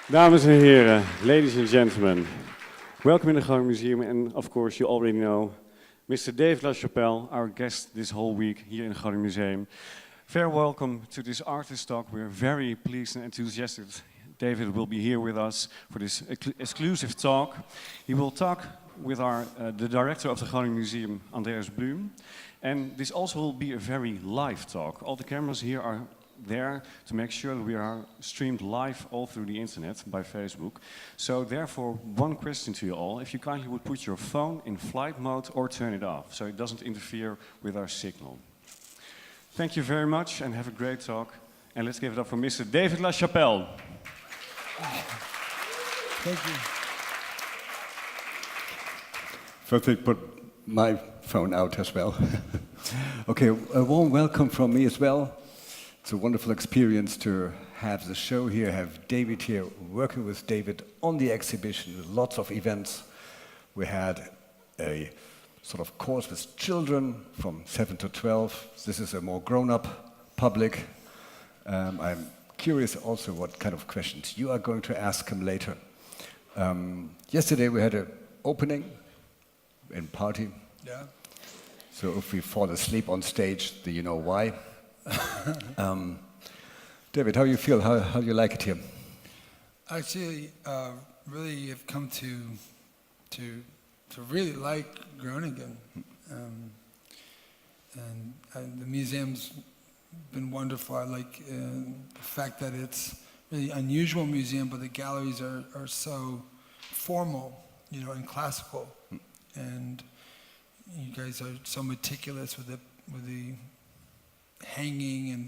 Dames en heren, ladies and gentlemen, welcome in the Groningen Museum, and of course you already know Mr. David LaChapelle, our guest this whole week here in the Groningen Museum. Very welcome to this artist talk. We're very pleased and enthusiastic that David will be here with us for this exclusive talk. He will talk with the director of the Groningen Museum, Andreas Bloem, and this also will be a very live talk. All the cameras here are there to make sure that we are streamed live all through the internet by Facebook. So therefore, one question to you all, if you kindly would put your phone in flight mode or turn it off so it doesn't interfere with our signal. Thank you very much and have a great talk. And let's give it up for Mr. David LaChapelle. Thank you. First, I put my phone out as well. Okay, a warm welcome from me as well. It's a wonderful experience to have the show here, have David here, working with David on the exhibition, with lots of events. We had a sort of course with children from 7 to 12. This is a more grown-up public. I'm curious also what kind of questions you are going to ask him later. Yesterday we had an opening and party. Yeah. So if we fall asleep on stage, do you know why? David, how do you feel? How do you like it here? Actually, really have come to really like Groningen, and the museum's been wonderful. I like the fact that it's really unusual museum, but the galleries are so formal, and classical, and you guys are so meticulous with the hanging and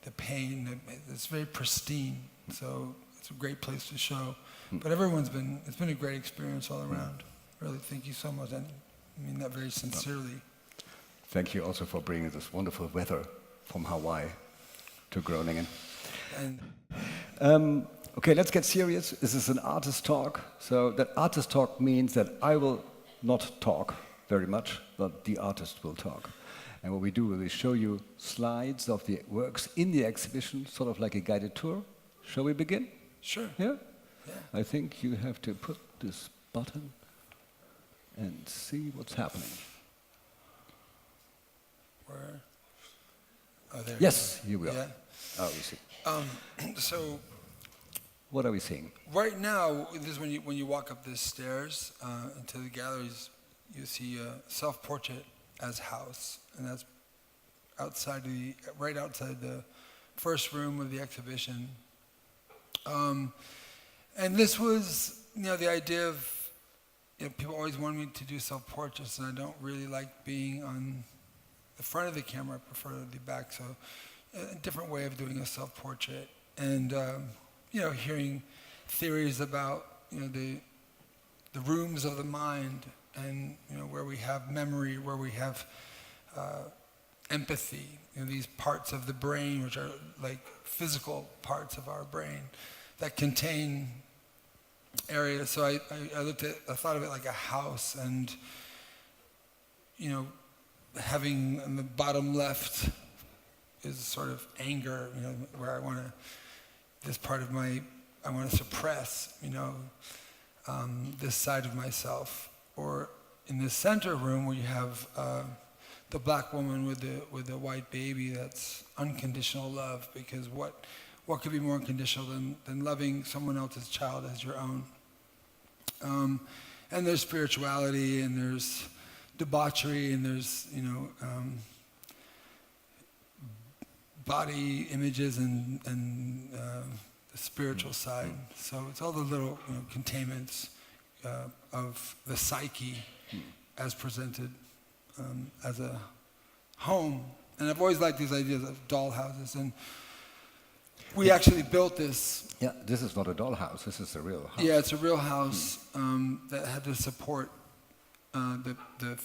the paint. It's very pristine, so it's a great place to show. But it's been a great experience all around. Really, thank you so much, and I mean that very sincerely. Thank you also for bringing this wonderful weather from Hawaii to Groningen. Okay, let's get serious. This is an artist talk. So that artist talk means that I will not talk very much, but the artist will talk. And what we do is we show you slides of the works in the exhibition, sort of like a guided tour. Shall we begin? Sure. Yeah? Yeah. I think you have to put this button and see what's happening. Where? Oh, there. Yes, here we are. Yeah. Oh, we see. So. What are we seeing? Right now, this is when you walk up the stairs into the galleries, you see a self-portrait as house, and that's right outside the first room of the exhibition. And this was, the idea of, people always wanted me to do self-portraits, and I don't really like being on the front of the camera. I prefer the back, so a different way of doing a self-portrait. And, hearing theories about, the rooms of the mind, and where we have memory, where we have empathy, these parts of the brain which are like physical parts of our brain that contain areas. So I thought of it like a house, and having in the bottom left is sort of anger, where I want to suppress, this side of myself. Or in the center room where you have the black woman with the white baby, that's unconditional love, because what could be more unconditional than loving someone else's child as your own? And there's spirituality, and there's debauchery, and there's body images and the spiritual side. So it's all the little containments of the psyche as presented as a home. And I've always liked these ideas of dollhouses, and we actually built this. Yeah, this is not a dollhouse, this is a real house. Yeah, it's a real house that had to support the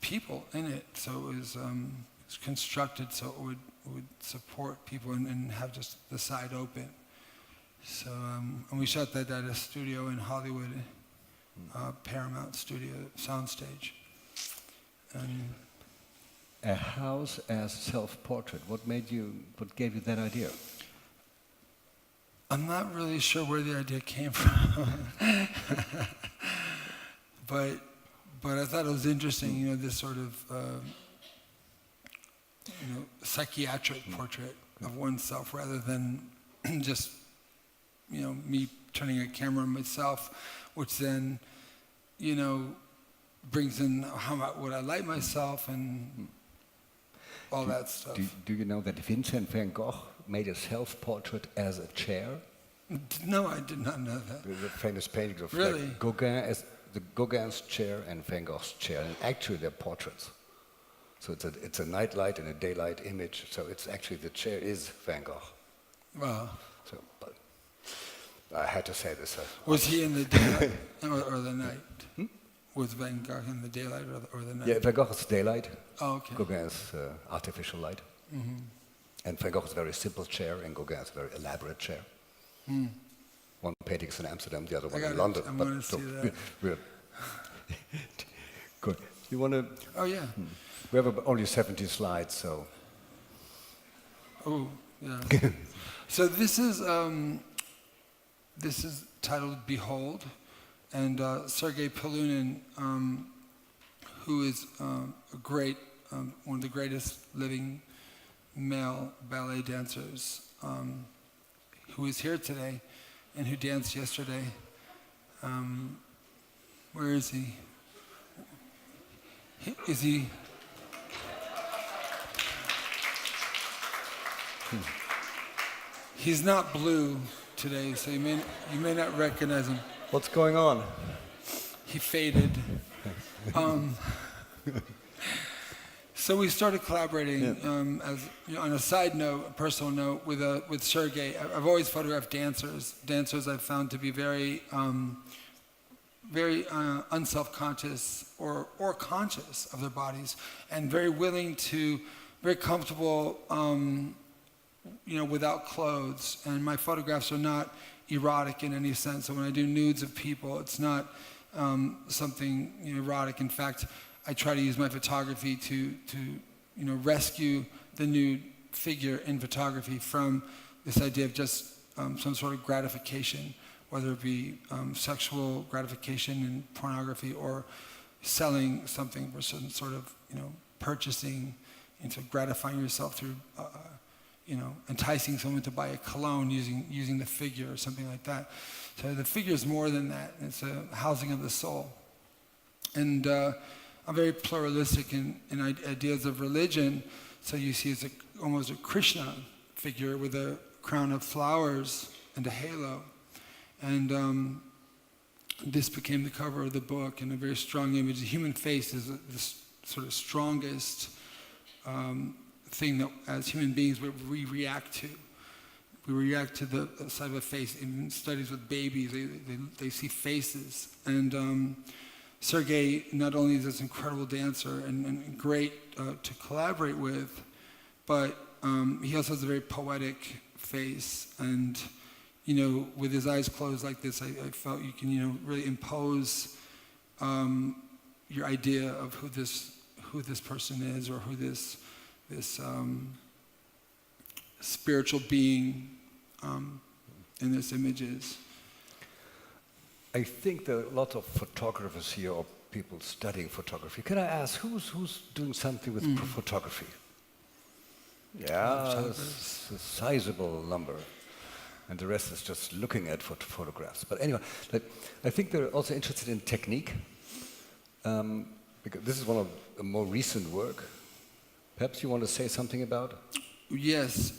people in it. So it was constructed so it would support people and have just the side open. So, and we shot that at a studio in Hollywood, Paramount Studio Soundstage. And a house as self-portrait. What gave you that idea? I'm not really sure where the idea came from, but I thought it was interesting, this sort of psychiatric portrait of oneself rather than just me turning a camera on myself, which then brings in what I like myself and all that stuff. Do you know that Vincent van Gogh made a self-portrait as a chair? No, I did not know that. The famous paintings of Really? like, Gauguin's chair and Van Gogh's chair, and actually they're portraits. So it's a nightlight and a daylight image. So it's actually the chair is Van Gogh. Wow. So, but I had to say this. Was he in the daylight or the night? Was Van Gogh in the daylight or the night? Yeah, Van Gogh is daylight. Oh, okay. Gauguin is artificial light. Mm-hmm. And Van Gogh is a very simple chair, and Gauguin is a very elaborate chair. One painting is in Amsterdam, the other one in London. I want to see that. Good. You want to? Oh yeah. We have only 70 slides, so. Oh yeah. So this is titled "Behold," and Sergei Pilunin, who is a great, one of the greatest living male ballet dancers, who is here today, and who danced yesterday. Where is he? Is he? He's not blue today, so you may not recognize him. What's going on? He faded. So we started collaborating as on a side note, a personal note, with Sergei. I've always photographed dancers. Dancers I've found to be very unself-conscious or conscious of their bodies, and very willing to, very comfortable, without clothes. And my photographs are not erotic in any sense. So when I do nudes of people, it's not something erotic. In fact, I try to use my photography to rescue the nude figure in photography from this idea of just some sort of gratification, whether it be sexual gratification in pornography or selling something for some sort of purchasing, into gratifying yourself through enticing someone to buy a cologne using the figure or something like that. So the figure is more than that. It's a housing of the soul. And I'm very pluralistic in ideas of religion. So you see it's almost a Krishna figure with a crown of flowers and a halo. And this became the cover of the book, and a very strong image. The human face is the sort of strongest thing that, as human beings, we react to. We react to the side of a face. In studies with babies, they see faces. And Sergei not only is this incredible dancer and great to collaborate with, but he also has a very poetic face. And with his eyes closed like this, I felt you can really impose your idea of who this person is, or who this spiritual being in this image is. I think there are lots of photographers here, or people studying photography. Can I ask, who's doing something with photography? Yeah, it's a sizable number. And the rest is just looking at photographs. But anyway, I think they're also interested in technique. Because this is one of the more recent work. Perhaps you want to say something about it? Yes.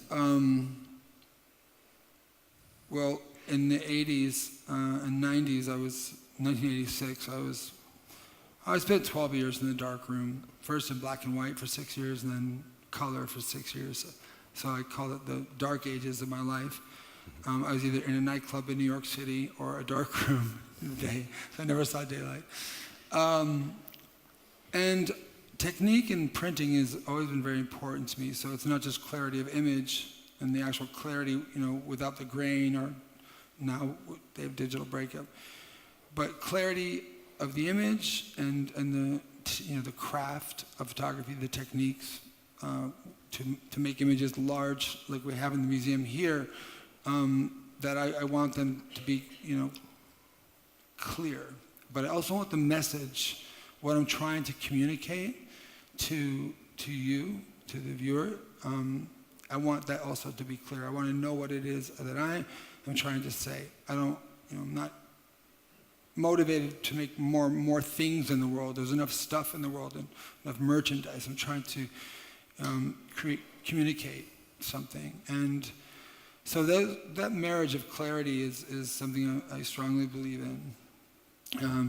Well, in the 80s and 90s, 1986, I spent 12 years in the dark room. First in black and white for 6 years, and then color for 6 years. So I call it the dark ages of my life. I was either in a nightclub in New York City or a dark room in the day. So I never saw daylight. And technique in printing has always been very important to me. So it's not just clarity of image and the actual clarity, without the grain, or now they have digital breakup, but clarity of the image and the craft of photography, the techniques to make images large, like we have in the museum here. that I want them to be, clear. But I also want the message, what I'm trying to communicate to you, to the viewer. I want that also to be clear. I want to know what it is that I am trying to say. I'm not motivated to make more things in the world. There's enough stuff in the world and enough merchandise. I'm trying to communicate something. And so that marriage of clarity is something I strongly believe in.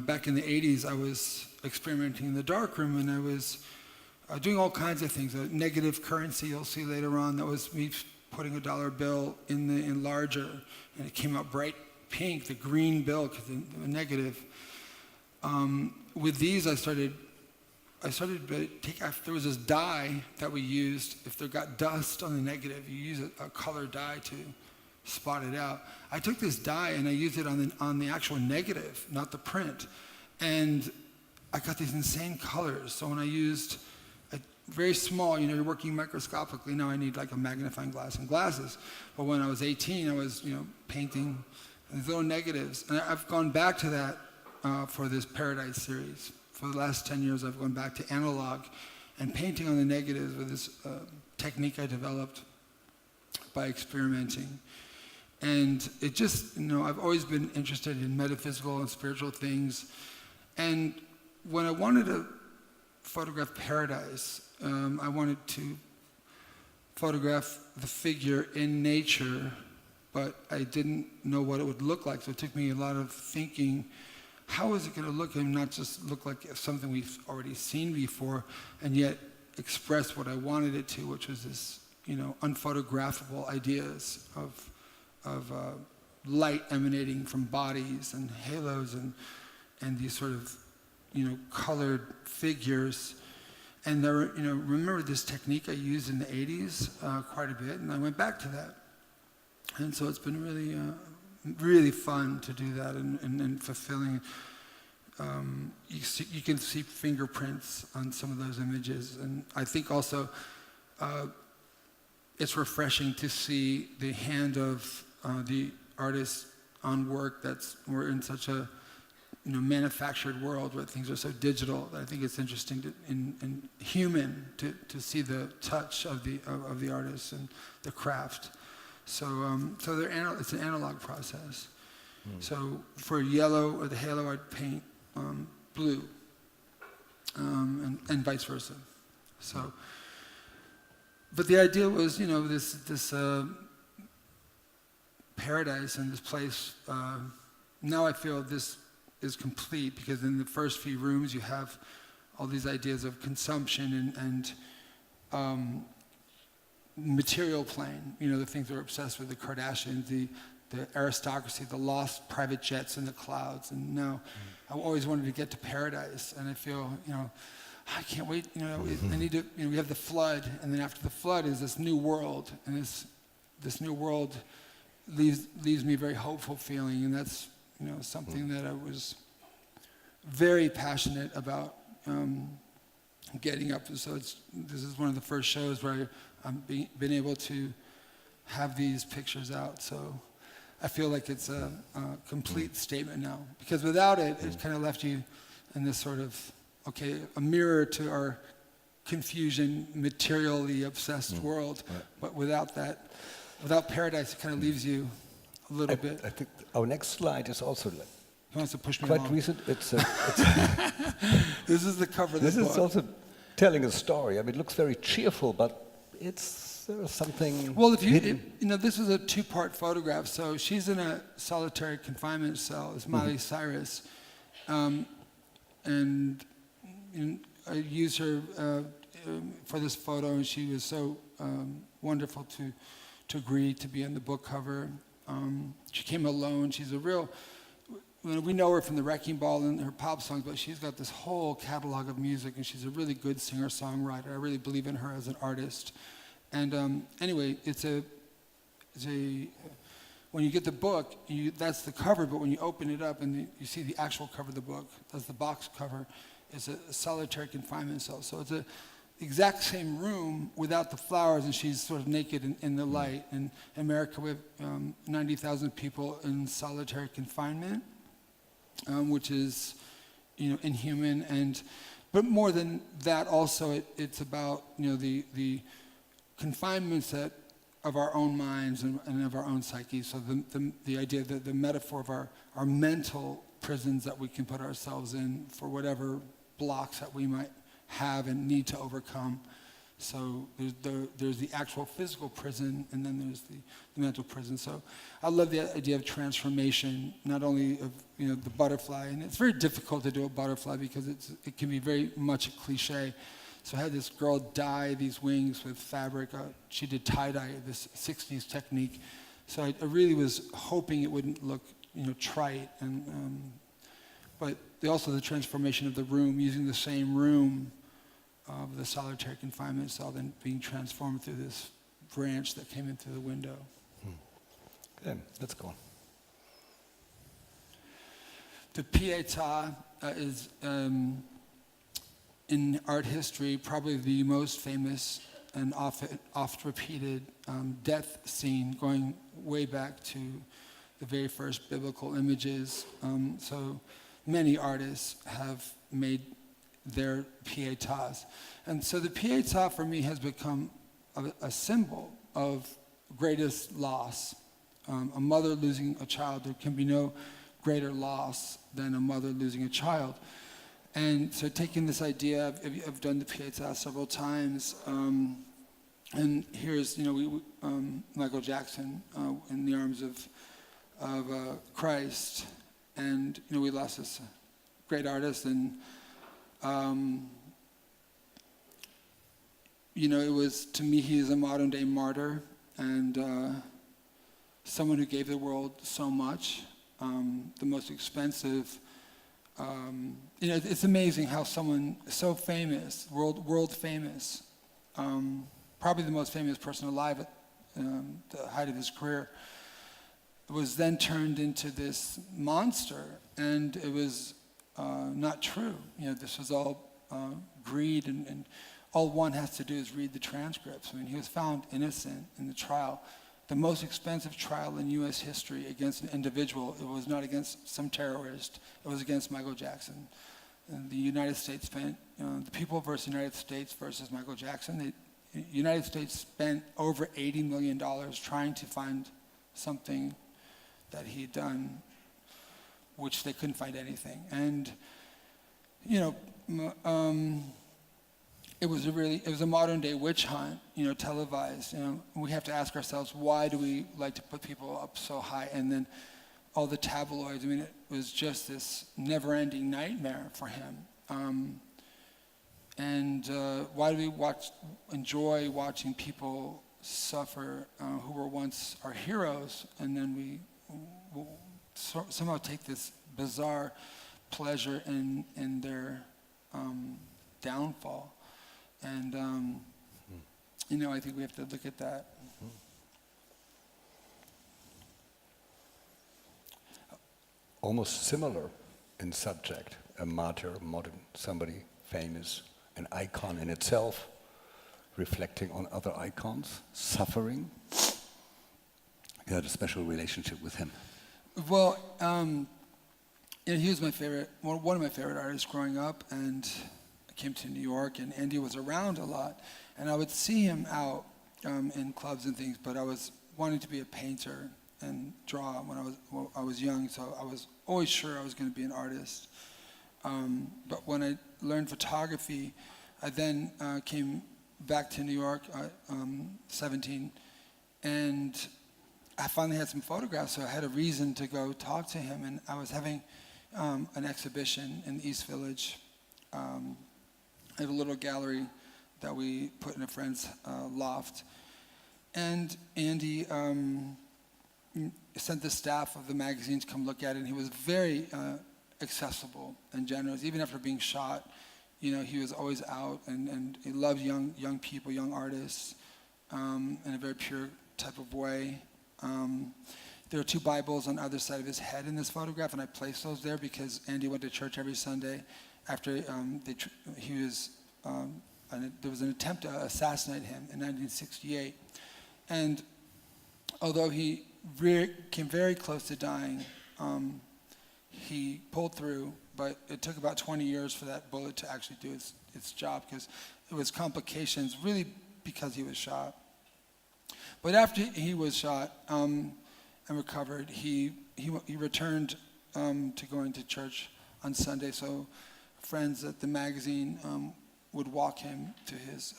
Back in the 80s, I was experimenting in the darkroom, and I was doing all kinds of things. A negative currency you'll see later on, that was me putting a dollar bill in the enlarger, and it came out bright pink, the green bill, because they were negative. With these, I started to take, there was this dye that we used. If there got dust on the negative, you use a color dye to spot it out. I took this dye and I used it on the actual negative, not the print. And I got these insane colors. So when I used a very small, you're working microscopically. Now I need like a magnifying glass and glasses. But when I was 18, I was, painting these little negatives. And I've gone back to that for this Paradise series. For the last 10 years, I've gone back to analog and painting on the negatives with this technique I developed by experimenting. And it just, I've always been interested in metaphysical and spiritual things. And when I wanted to photograph Paradise, I wanted to photograph the figure in nature, but I didn't know what it would look like. So it took me a lot of thinking, how is it going to look and not just look like something we've already seen before, and yet express what I wanted it to, which was this, unphotographable ideas of light emanating from bodies and halos and these sort of, colored figures. And there, remember this technique I used in the 80s quite a bit, and I went back to that. And so it's been really, really fun to do that and fulfilling. You can see fingerprints on some of those images, and I think also it's refreshing to see the hand of the artist on work we're in such a manufactured world where things are so digital. I think it's interesting and human to see the touch of the artist and the craft. So it's an analog process. So for yellow or the halo, I'd paint blue, and vice versa. So, but the idea was, this Paradise and this place. Now I feel this is complete because in the first few rooms you have all these ideas of consumption and material plane. The things that are obsessed with, the Kardashians, the aristocracy, the lost private jets in the clouds. And now I always wanted to get to Paradise, and I feel, I can't wait. I need to. We have the flood, and then after the flood is this new world, and this new world leaves me very hopeful feeling, and that's something that I was very passionate about getting up. So this is one of the first shows where I've been able to have these pictures out. So I feel like it's a complete statement now, because without it, it kind of left you in this sort of, a mirror to our confusion, materially obsessed world. Right. But without Paradise, it kind of leaves you a little bit. I think our next slide is also He wants to push me quite along. recent. It's This is the cover of the this book. is also telling a story. I mean, it looks very cheerful, but there's something. Well, if hidden. this is a two-part photograph. So she's in a solitary confinement cell. It's Miley Cyrus, and I used her for this photo, and she was so wonderful to agree to be on the book cover. She came alone. She's a real. We know her from the Wrecking Ball and her pop songs, but she's got this whole catalog of music, and she's a really good singer-songwriter. I really believe in her as an artist. And anyway, when you get the book, that's the cover, but when you open it up and you see the actual cover of the book, that's the box cover, it's a solitary confinement cell. So exact same room without the flowers, and she's sort of naked in the light. In America, we have 90,000 people in solitary confinement, which is, inhuman. But more than that, also, it's about the confinements of our own minds and of our own psyche. So the idea that the metaphor of our mental prisons that we can put ourselves in for whatever blocks that we might have and need to overcome. So there's the actual physical prison, and then there's the mental prison. So I love the idea of transformation, not only of the butterfly, and it's very difficult to do a butterfly because it can be very much a cliche. So I had this girl dye these wings with fabric. She did tie-dye, this 60s technique. So I really was hoping it wouldn't look trite, but also the transformation of the room, using the same room of the solitary confinement cell, then being transformed through this branch that came in through the window. Good, let's go on. The Pietà is, in art history, probably the most famous and oft repeated death scene, going way back to the very first biblical images. So many artists have made their Pietàs. And so the Pietà for me has become a symbol of greatest loss. A mother losing a child, there can be no greater loss than a mother losing a child. And so taking this idea, I've done the Pietà several times, and here's Michael Jackson in the arms of Christ, and we lost this great artist, and it was, to me, he is a modern day martyr, and someone who gave the world so much, the most expensive. It's amazing how someone so famous, world famous, probably the most famous person alive at the height of his career, was then turned into this monster, and it was not true. This was all greed, and all one has to do is read the transcripts. I mean, he was found innocent in the trial. The most expensive trial in U.S. history against an individual. It was not against some terrorist. It was against Michael Jackson. And the United States spent, the people versus United States versus Michael Jackson. The United States spent over $80 million trying to find something that he'd done, which they couldn't find anything. And, it was a modern day witch hunt, televised. We have to ask ourselves, why do we like to put people up so high? And then all the tabloids, it was just this never-ending nightmare for him. Why do we enjoy watching people suffer who were once our heroes, and then we somehow take this bizarre pleasure in their downfall? And, I think we have to look at that. Almost similar in subject, a martyr, modern, somebody famous, an icon in itself, reflecting on other icons, suffering. You had a special relationship with him. Well, he was my favorite, one of my favorite artists growing up, and I came to New York, and Andy was around a lot, and I would see him out in clubs and things, but I was wanting to be a painter and draw when I was young, so I was always sure I was going to be an artist. But when I learned photography, I then came back to New York, 17, and I finally had some photographs, so I had a reason to go talk to him, and I was having an exhibition in the East Village. I have a little gallery that we put in a friend's loft. And Andy sent the staff of the magazine to come look at it, and he was very accessible and generous. Even after being shot, he was always out, and he loved young people, young artists, in a very pure type of way. There are 2 Bibles on either side of his head in this photograph, and I placed those there because Andy went to church every Sunday. After he was there was an attempt to assassinate him in 1968. And although he came very close to dying, he pulled through, but it took about 20 years for that bullet to actually do its job, because it was complications, really because he was shot. But after he was shot and recovered, he returned to going to church on Sunday. So friends at the magazine would walk him to his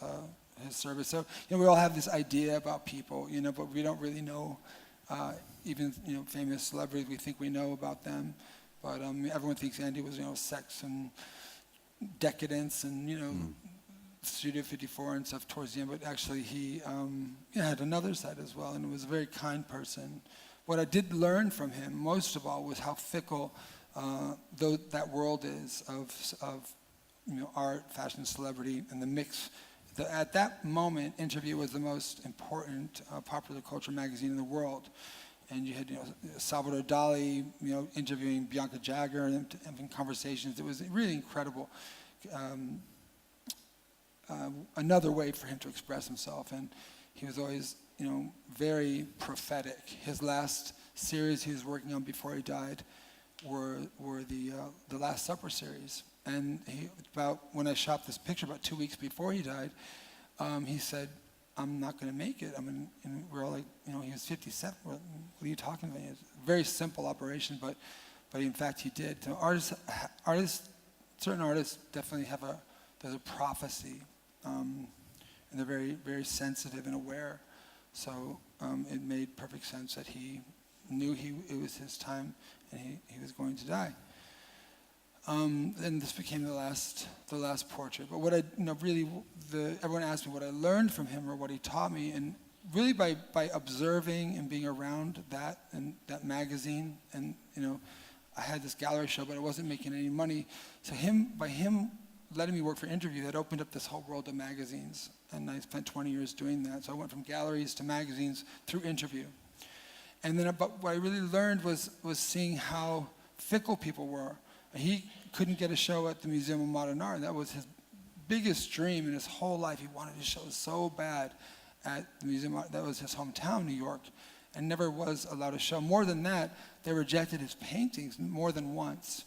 service. So we all have this idea about people, but we don't really know. Even famous celebrities, we think we know about them, but everyone thinks Andy was sex and decadence and Studio 54 and stuff towards the end. But actually, he had another side as well, and was a very kind person. What I did learn from him most of all was how fickle that world is of art, fashion, celebrity, and the mix. At that moment, Interview was the most important popular culture magazine in the world. And you had Salvador Dali interviewing Bianca Jagger and having conversations. It was really incredible. Another way for him to express himself. And he was always very prophetic. His last series he was working on before he died were the Last Supper series. And when I shot this picture about 2 weeks before he died, he said, "I'm not going to make it." And we're all like, he was 57. What are you talking about? It's a very simple operation, but in fact he did. So certain artists definitely there's a prophecy, and they're very, very sensitive and aware. So it made perfect sense that he knew it was his time and he was going to die. And this became the last portrait. But what everyone asked me what I learned from him or what he taught me, and really by observing and being around that magazine, and I had this gallery show, but I wasn't making any money. So by him letting me work for Interview, that opened up this whole world of magazines, and I spent 20 years doing that. So I went from galleries to magazines through Interview, and then but what I really learned was seeing how fickle people were. He couldn't get a show at the Museum of Modern Art. That was his biggest dream in his whole life. He wanted a show so bad at the Museum of Art. That was his hometown, New York, and never was allowed a show. More than that, they rejected his paintings more than once,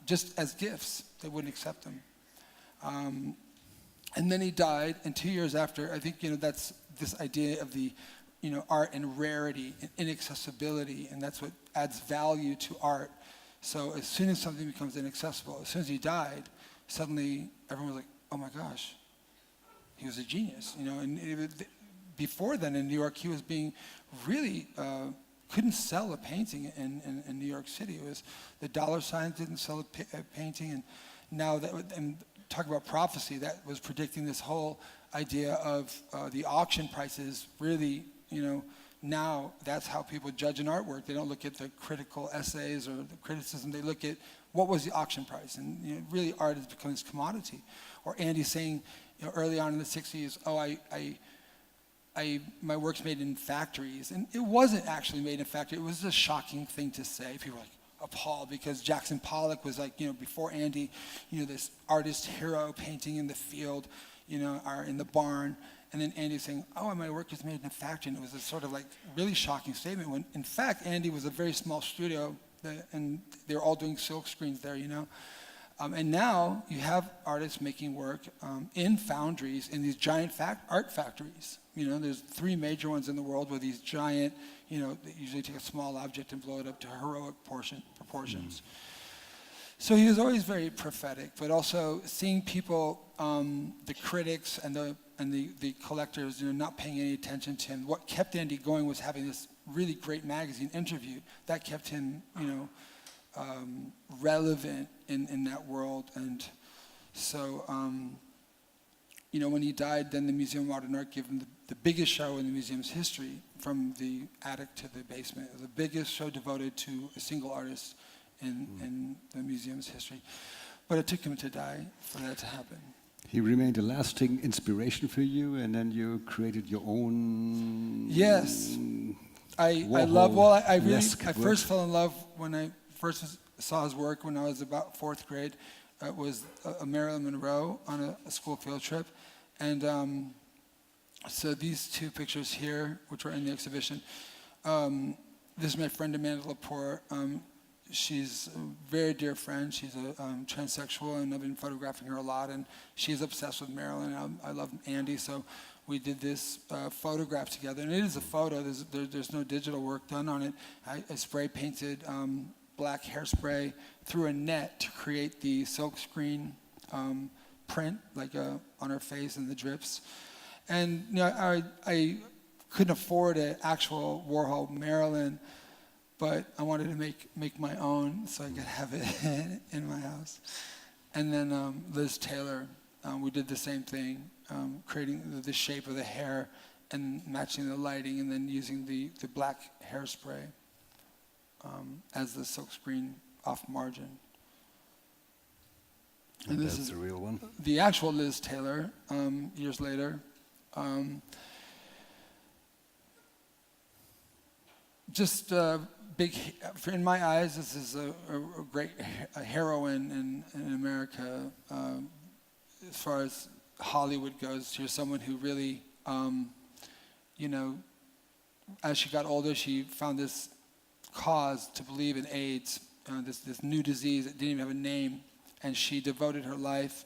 just as gifts. They wouldn't accept them. And then he died, and 2 years after, I think that's this idea of the art and rarity and inaccessibility, and that's what adds value to art. So as soon as something becomes inaccessible, as soon as he died, suddenly everyone was like, "Oh my gosh, he was a genius," And before then in New York, he was being really couldn't sell a painting in New York City. It was the dollar signs didn't sell a painting, and now and talk about prophecy, that was predicting this whole idea of the auction prices. Really, now that's how people judge an artwork. They don't look at the critical essays or the criticism. They look at what was the auction price, and really art has become this commodity. Or Andy saying, early on in the 60s, my work's made in factories, and it wasn't actually made in factories. It was a shocking thing to say. People were like appalled because Jackson Pollock was like, before Andy, this artist hero painting in the field, or in the barn. And then Andy saying, "Oh, my work is made in a factory," and it was a sort of like really shocking statement. When in fact Andy was a very small studio, and they were all doing silk screens there, And now you have artists making work in foundries in these giant art factories. There's 3 major ones in the world where these giant, they usually take a small object and blow it up to heroic proportions. So he was always very prophetic, but also seeing people, the critics and the collectors, not paying any attention to him. What kept Andy going was having this really great magazine Interview. That kept him, relevant in that world. And so, when he died, then the Museum of Modern Art gave him the biggest show in the museum's history, from the attic to the basement. It was the biggest show devoted to a single artist in the museum's history. But it took him to die for that to happen. He remained a lasting inspiration for you, and then you created your own. Yes, I first fell in love when I first saw his work when I was about 4th grade. was a Marilyn Monroe on a school field trip. And so these two pictures here, which were in the exhibition, this is my friend Amanda Lepore. She's a very dear friend. She's a transsexual, and I've been photographing her a lot, and she's obsessed with Marilyn. I love Andy, so we did this photograph together. And it is a photo. There's no digital work done on it. I spray painted black hairspray through a net to create the silkscreen print, like on her face and the drips. And you know, I couldn't afford an actual Warhol Marilyn, but I wanted to make my own so I could have it in my house. And then Liz Taylor, we did the same thing, creating the shape of the hair and matching the lighting, and then using the black hairspray as the silkscreen off margin. And this is the real one? The actual Liz Taylor, years later. Just big, in my eyes, this is a great heroine in America. As far as Hollywood goes, she's someone who really, you know, as she got older, she found this cause to believe in AIDS, this new disease that didn't even have a name, and she devoted her life,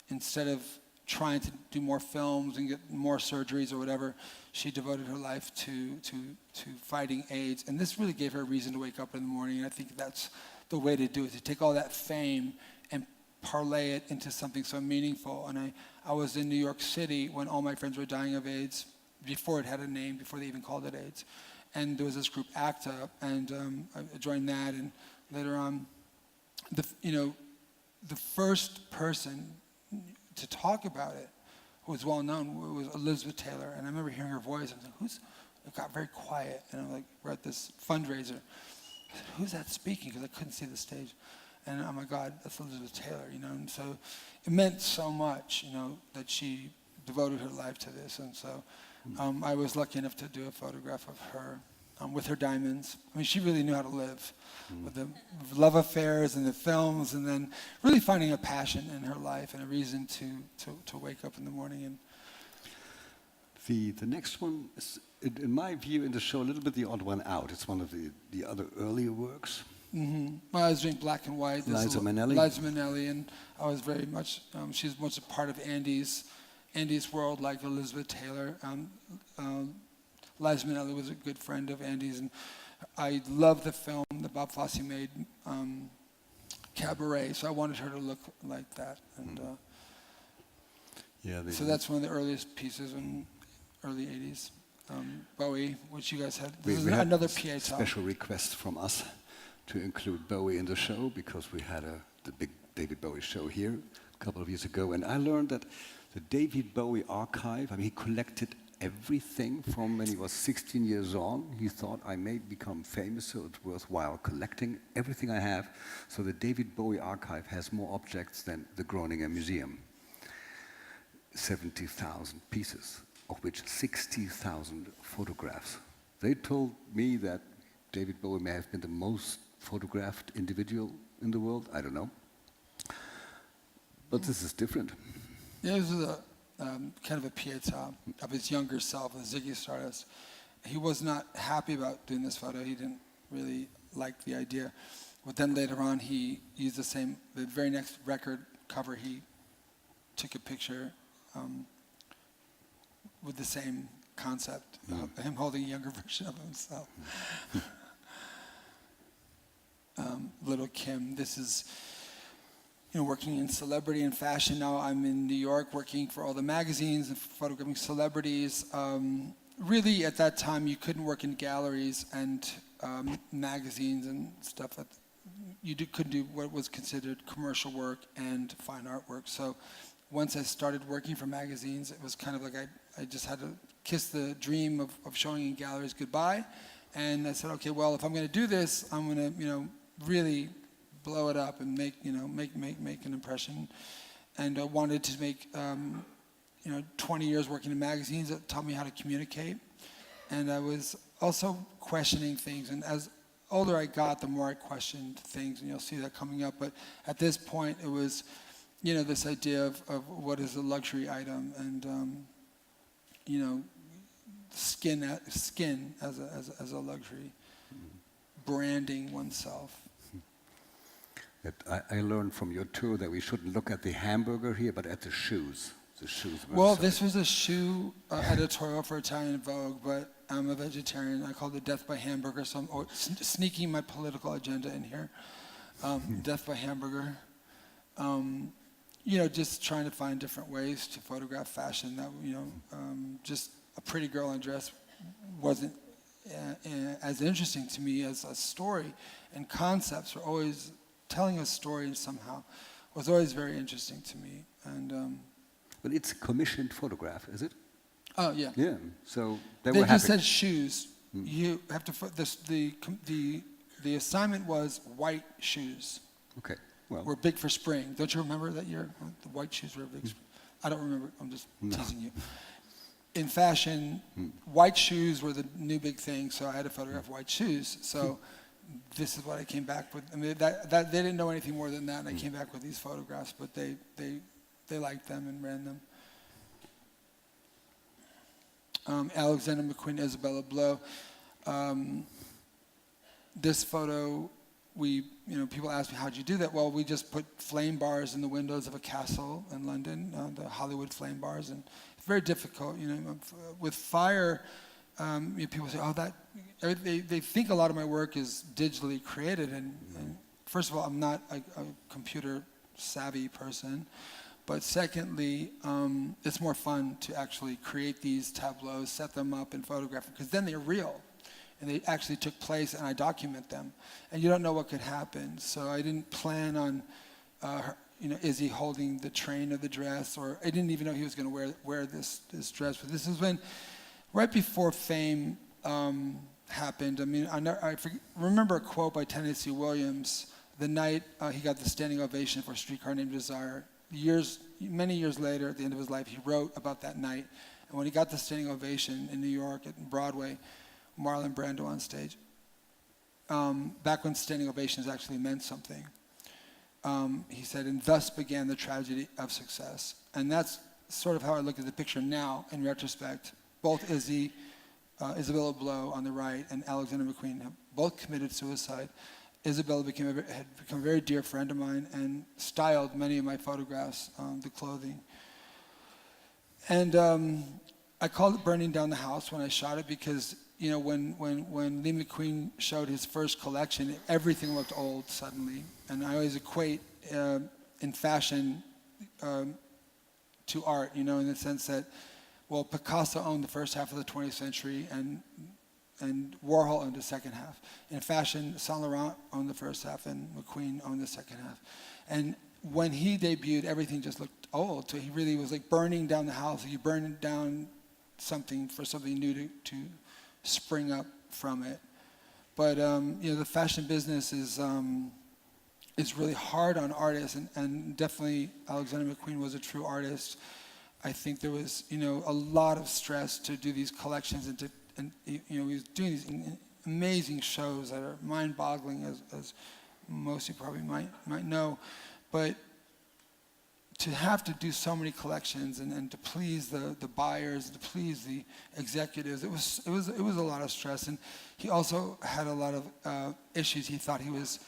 instead of trying to do more films and get more surgeries or whatever, she devoted her life to fighting AIDS. And this really gave her a reason to wake up in the morning, and I think that's the way to do it, to take all that fame and parlay it into something so meaningful. And I was in New York City when all my friends were dying of AIDS, before it had a name, before they even called it AIDS. And there was this group, ACTA, and I joined that, and later on, the first person to talk about it, who was well known, was Elizabeth Taylor. And I remember hearing her voice. I was like, it got very quiet. And I'm like, we're at this fundraiser. I said, who's that speaking? Because I couldn't see the stage. And oh my God, that's Elizabeth Taylor, you know. And so it meant so much, you know, that she devoted her life to this. And so I was lucky enough to do a photograph of her with her diamonds. I mean, she really knew how to live with the love affairs and the films, and then really finding a passion in her life and a reason to wake up in the morning. And the next one is, in my view, in the show, a little bit the odd one out. It's one of the other earlier works. Mm-hmm. Well, I was doing black and white. Liza Minnelli. Liza Minnelli, and I was very much, she's much a part of Andy's world, like Elizabeth Taylor. Liza Minnelli was a good friend of Andy's, and I love the film that Bob Fosse made, Cabaret, so I wanted her to look like that. And so that's one of the earliest pieces in early 80s. Bowie, which you guys had. This is another PA talk. Special request from us to include Bowie in the show, because we had the big David Bowie show here a couple of years ago, and I learned that the David Bowie archive, I mean, he collected everything from when he was 16 years on. He thought, I may become famous, so it's worthwhile collecting everything I have. So the David Bowie archive has more objects than the Groninger Museum. 70,000 pieces, of which 60,000 photographs. They told me that David Bowie may have been the most photographed individual in the world. I don't know. But this is different. Yeah, this is kind of a pieta of his younger self, Ziggy Stardust. He was not happy about doing this photo. He didn't really like the idea. But then later on, he used the very next record cover, he took a picture with the same concept, him holding a younger version of himself. Little Kim, this is, working in celebrity and fashion. Now I'm in New York working for all the magazines and photographing celebrities. Really, at that time, you couldn't work in galleries and magazines and stuff. Couldn't do what was considered commercial work and fine art work. So once I started working for magazines, it was kind of like I just had to kiss the dream of showing in galleries goodbye. And I said, okay, well, if I'm going to do this, I'm going to, really blow it up and make an impression. And I wanted to make, 20 years working in magazines that taught me how to communicate. And I was also questioning things. And as older I got, the more I questioned things, and you'll see that coming up. But at this point, it was, this idea of what is a luxury item, and skin as a luxury, branding oneself. I learned from your tour that we shouldn't look at the hamburger here, but at the shoes. The shoes. Well, this was a shoe editorial for Italian Vogue, but I'm a vegetarian. I called it Death by Hamburger, so I'm sneaking my political agenda in here. Death by Hamburger. Just trying to find different ways to photograph fashion. That just a pretty girl in a dress wasn't as interesting to me as a story, and concepts were always telling a story somehow was always very interesting to me. And but it's a commissioned photograph, is it? oh yeah. Yeah. So they They were just happy. said shoes. You have to. The assignment was white shoes. Okay. Well. Were big for spring. Don't you remember that year? The white shoes were big. I don't remember. I'm just teasing you. In fashion, white shoes were the new big thing, so I had to photograph white shoes. So this is what I came back with. I mean, that they didn't know anything more than that, and I came back with these photographs, but they liked them and ran them. Alexander McQueen, Isabella Blow. This photo, people ask me, how'd you do that? Well, we just put flame bars in the windows of a castle in London, the Hollywood flame bars, and it's very difficult. With fire, people say, they think a lot of my work is digitally created, and first of all, I'm not a computer savvy person. But secondly, it's more fun to actually create these tableaus, set them up, and photograph them, because then they're real, and they actually took place, and I document them. And you don't know what could happen. So I didn't plan on, Izzy holding the train of the dress, or I didn't even know he was going to wear this dress. But this is when, right before Fame happened. I mean, I remember a quote by Tennessee Williams the night he got the standing ovation for Streetcar Named Desire. Many years later, at the end of his life, he wrote about that night. And when he got the standing ovation in New York at Broadway, Marlon Brando on stage, back when standing ovations actually meant something, he said, and thus began the tragedy of success. And that's sort of how I look at the picture now, in retrospect. Both Isabella Blow on the right and Alexander McQueen have both committed suicide. Isabella had become a very dear friend of mine and styled many of my photographs, the clothing. And I called it Burning Down the House when I shot it, because when Lee McQueen showed his first collection, everything looked old suddenly. And I always equate in fashion to art, in the sense that, well, Picasso owned the first half of the 20th century, and Warhol owned the second half. In fashion, Saint Laurent owned the first half, and McQueen owned the second half. And when he debuted, everything just looked old. So he really was like burning down the house. You burn down something for something new to spring up from it. But the fashion business is really hard on artists, and definitely Alexander McQueen was a true artist. I think there was a lot of stress to do these collections, and he was doing these amazing shows that are mind-boggling, as most of you probably might know. But to have to do so many collections and to please the buyers, to please the executives, it was a lot of stress. And he also had a lot of issues. He thought he was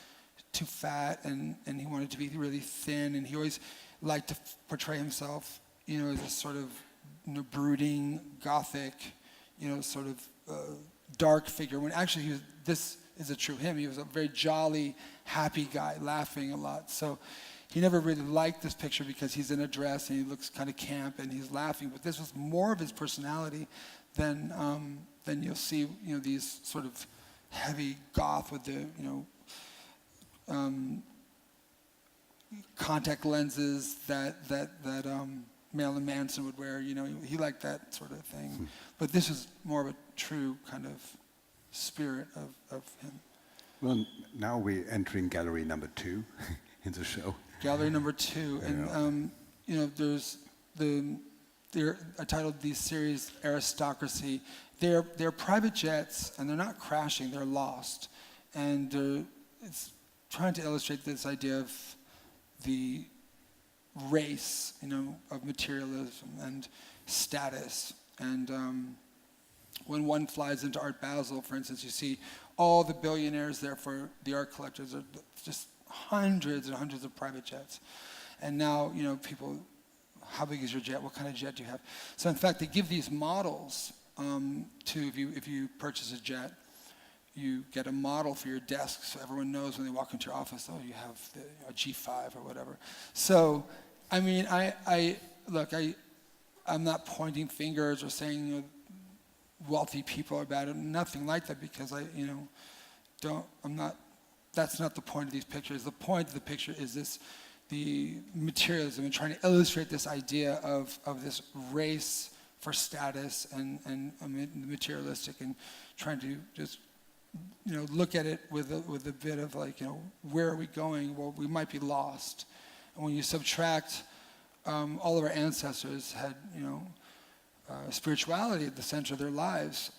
too fat, and he wanted to be really thin, and he always liked to portray himself, as a sort of brooding, gothic, sort of dark figure, when actually this is a true him. He was a very jolly, happy guy, laughing a lot. So he never really liked this picture because he's in a dress and he looks kind of camp and he's laughing. But this was more of his personality than you'll see, these sort of heavy goth with the, contact lenses that Marilyn Manson would wear. He liked that sort of thing. But this is more of a true kind of spirit of him. Well, now we're entering gallery number 2 in the show. Gallery number 2, and I titled these series Aristocracy. They're private jets, and they're not crashing; they're lost. and it's trying to illustrate this idea of the race, of materialism and status. And when one flies into Art Basel, for instance, you see all the billionaires there for the art collectors are just hundreds and hundreds of private jets. And now, people, how big is your jet? What kind of jet do you have? So in fact, they give these models if you purchase a jet, you get a model for your desk so everyone knows when they walk into your office, oh, you have a G5 or whatever. So, I mean, I'm not pointing fingers or saying wealthy people are bad, nothing like that, because that's not the point of these pictures. The point of the picture is the materialism, and trying to illustrate this idea of this race for status and materialistic, and trying to just look at it with a bit of where are we going? Well, we might be lost. And when you subtract, all of our ancestors had spirituality at the center of their lives.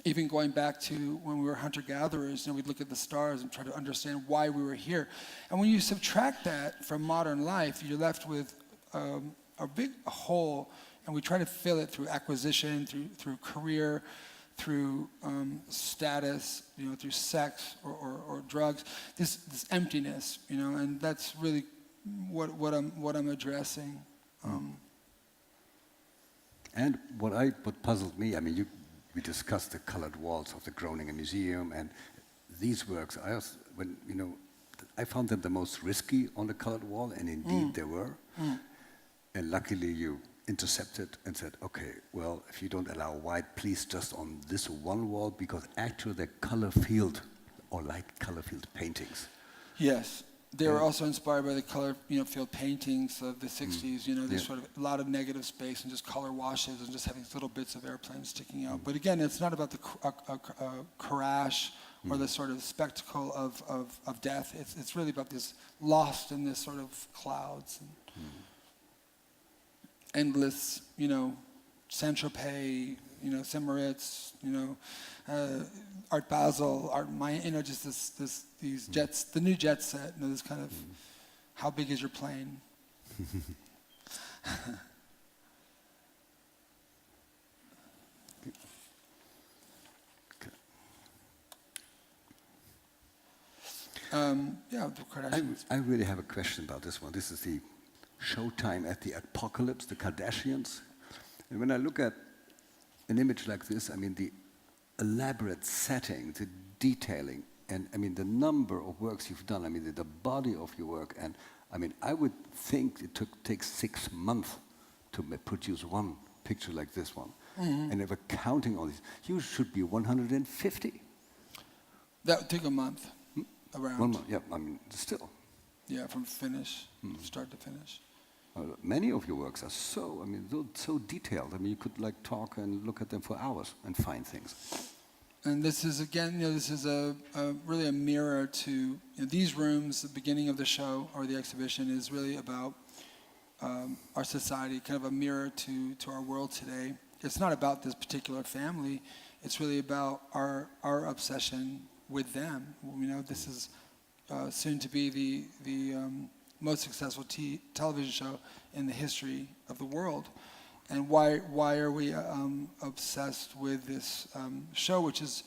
Even going back to when we were hunter-gatherers, we'd look at the stars and try to understand why we were here. And when you subtract that from modern life, you're left with a big hole, and we try to fill it through acquisition, through career, through status, through sex or drugs. This emptiness, and that's really what I'm addressing. And what puzzled me, we discussed the colored walls of the Groningen Museum, and these works, I found them the most risky on the colored wall, and indeed they were. And luckily you intercepted and said, okay, well, if you don't allow white, please just on this one wall, because actually they're color field or light color field paintings. Yes. They were also inspired by the color, field paintings of the 60s. There's sort of a lot of negative space and just color washes and just having little bits of airplanes sticking out. But again, it's not about the crash or the sort of spectacle of death. It's really about this lost in this sort of clouds and endless, Saint-Tropez, St. Moritz, Art Basel, Art Maya, just these jets, the new jet set, this kind of, how big is your plane? The Kardashians. I really have a question about this one. This is the showtime at the apocalypse, the Kardashians. And when I look at an image like this, the elaborate setting, the detailing, and the number of works you've done, the body of your work, and I would think it takes 6 months to produce one picture like this one. And if we're counting all these, you should be 150. That took a month, around. 1 month, yeah, still. Yeah, from finish, start to finish. Many of your works are so detailed. You could talk and look at them for hours and find things. And this is again, this is really a mirror to these rooms. The beginning of the show or the exhibition is really about our society, kind of a mirror to our world today. It's not about this particular family. It's really about our obsession with them. This is soon to be the most successful television show in the history of the world. And why are we obsessed with this show, which is,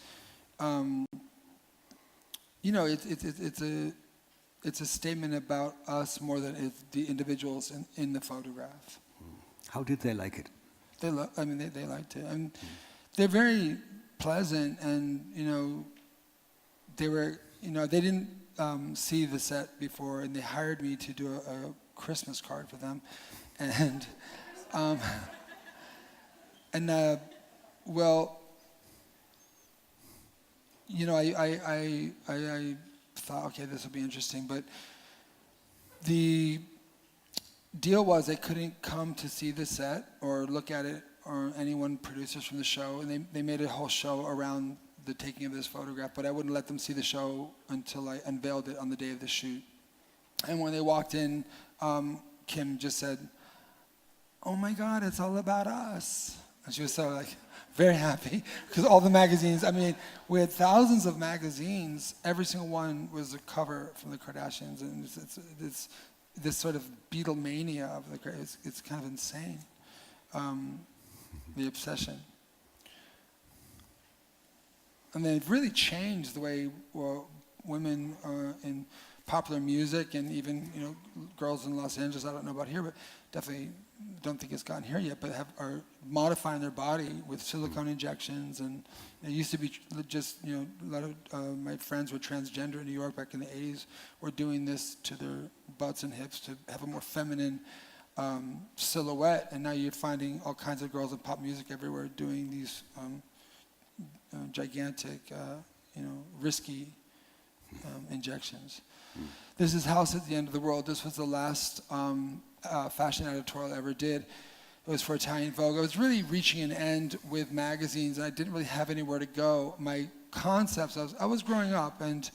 it's a statement about us more than it's the individuals in the photograph. How did they like it? They liked it, and they're very pleasant, and they were, they didn't see the set before, and they hired me to do a Christmas card for them, and well, I thought, okay, this will be interesting, but the deal was they couldn't come to see the set or look at it, or producers from the show, and they made a whole show around the taking of this photograph, but I wouldn't let them see the show until I unveiled it on the day of the shoot. And when they walked in, Kim just said, "Oh my God, it's all about us." And she was so very happy, because all the magazines, I mean, we had thousands of magazines. Every single one was a cover from the Kardashians, and it's this sort of Beatlemania of the, it's kind of insane, the obsession. And then it really changed the way women in popular music, and even girls in Los Angeles, I don't know about here, but definitely don't think it's gotten here yet, but are modifying their body with silicone injections. And it used to be just, a lot of my friends were transgender in New York back in the 80s, were doing this to their butts and hips to have a more feminine silhouette. And now you're finding all kinds of girls in pop music everywhere doing these gigantic, risky injections. This is House at the End of the World. This was the last fashion editorial I ever did. It was for Italian Vogue. I was really reaching an end with magazines. I didn't really have anywhere to go. My concepts, I was growing up, and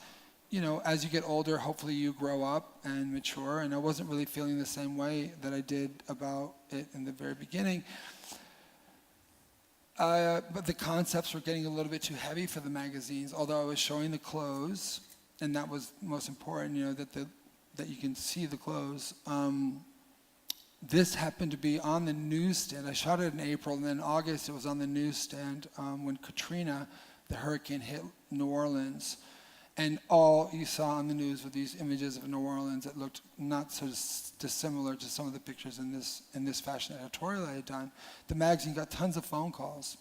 as you get older, hopefully you grow up and mature, and I wasn't really feeling the same way that I did about it in the very beginning. But the concepts were getting a little bit too heavy for the magazines, although I was showing the clothes, and that was most important, that you can see the clothes. This happened to be on the newsstand. I shot it in April, and then in August it was on the newsstand when Katrina, the hurricane, hit New Orleans. And all you saw on the news were these images of New Orleans that looked not so dissimilar to some of the pictures in this fashion editorial I had done. The magazine got tons of phone calls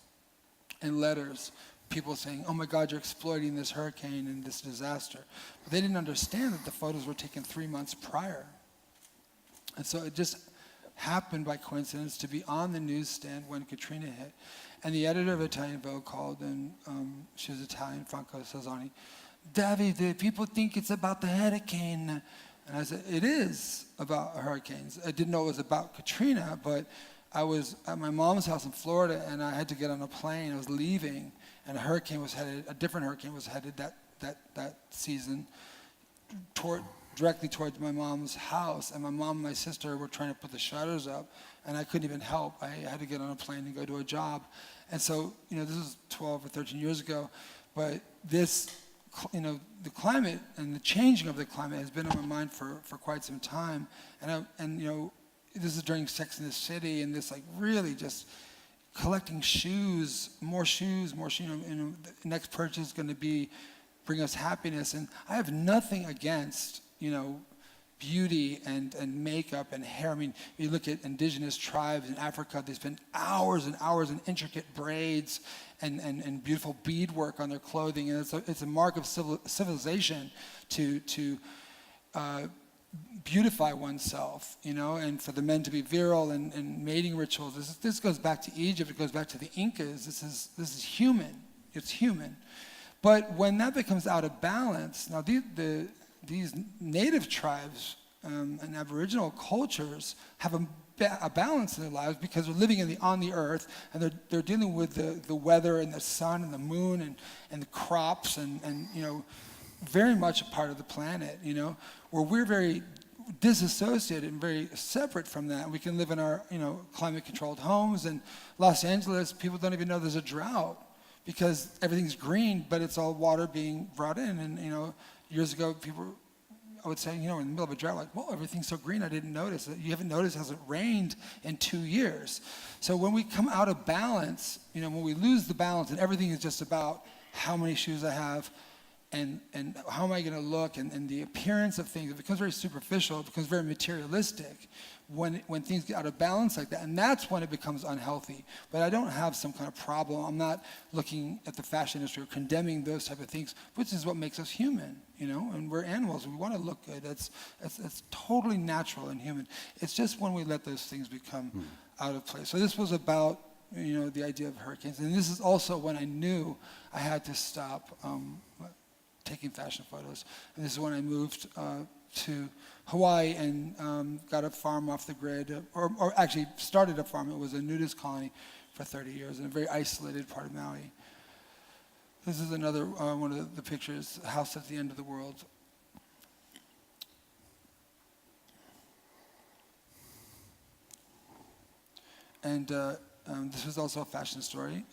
and letters, people saying, "Oh my God, you're exploiting this hurricane and this disaster." But they didn't understand that the photos were taken 3 months prior. And so it just happened by coincidence to be on the newsstand when Katrina hit. And the editor of Italian Vogue called, and she was Italian, Franca Sazzani. "David, people think it's about the hurricane." And I said, "It is about hurricanes." I didn't know it was about Katrina, but I was at my mom's house in Florida, and I had to get on a plane. I was leaving, and a different hurricane was headed that season directly towards my mom's house. And my mom and my sister were trying to put the shutters up, and I couldn't even help. I had to get on a plane and go to a job. And so, this was 12 or 13 years ago, but this, the climate and the changing of the climate has been on my mind for quite some time. And this is during Sex in the City, and this really just collecting shoes, more shoes. The next purchase is going to bring us happiness. And I have nothing against, beauty and makeup and hair. I mean, you look at indigenous tribes in Africa, they spend hours and hours in intricate braids and beautiful beadwork on their clothing, and it's a mark of civilization to beautify oneself, and for the men to be virile and mating rituals. This goes back to Egypt. It goes back to the Incas. This is human. It's human. But when that becomes out of balance, now these native tribes and Aboriginal cultures have a balance in their lives because they're living on the earth, and they're dealing with the weather and the sun and the moon and the crops and very much a part of the planet, where we're very disassociated and very separate from that. We can live in our climate-controlled homes. In Los Angeles, people don't even know there's a drought because everything's green, but it's all water being brought in. And years ago, I would say, in the middle of a drought, like, whoa, everything's so green, I didn't notice. You haven't noticed it hasn't rained in 2 years. So when we come out of balance, when we lose the balance and everything is just about how many shoes I have and how am I going to look and the appearance of things, it becomes very superficial, it becomes very materialistic when things get out of balance like that. And that's when it becomes unhealthy. But I don't have some kind of problem. I'm not looking at the fashion industry or condemning those type of things, which is what makes us human, and we're animals. We want to look good. That's totally natural and human. It's just when we let those things become out of place. So this was about, the idea of hurricanes. And this is also when I knew I had to stop taking fashion photos. And this is when I moved to Hawaii and got a farm off the grid, or actually started a farm. It was a nudist colony for 30 years in a very isolated part of Maui. This is another one of the pictures, House at the End of the World. And This was also a fashion story.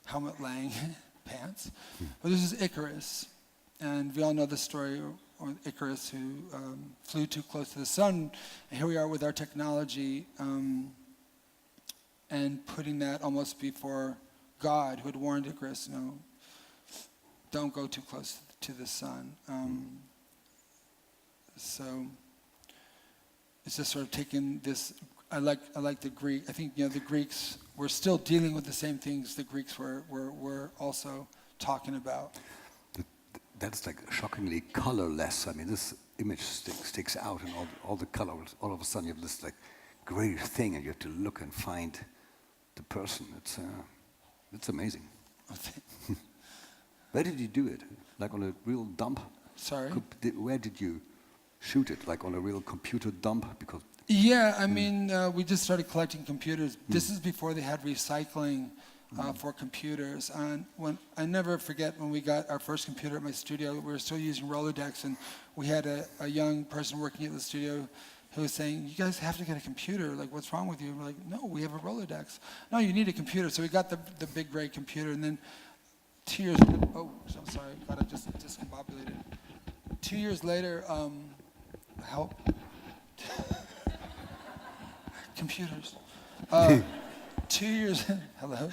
Helmut Lang pants. But this is Icarus. And we all know the story of Icarus who flew too close to the sun. And here we are with our technology and putting that almost before God, who had warned Icarus, don't go too close to the sun. So it's just sort of taken this. I like the Greek. I think the Greeks were still dealing with the same things the Greeks were also talking about. That's like shockingly colorless. I mean, this image sticks out, and all the colors. All of a sudden, you have this like gray thing, and you have to look and find the person. It's amazing. Where did you do it? Like on a real dump? Sorry? Where did you shoot it? Like on a real computer dump? Because yeah, I mean, we just started collecting computers. This is before they had recycling for computers. And I never forget when we got our first computer at my studio, we were still using Rolodex, and we had a young person working at the studio who was saying, you guys have to get a computer. Like, what's wrong with you? And we're like, no, we have a Rolodex. No, you need a computer. So we got the big gray computer, and then 2 years, oh, I'm sorry, God, I just discombobulated. 2 years later, help. Computers. 2 years, hello?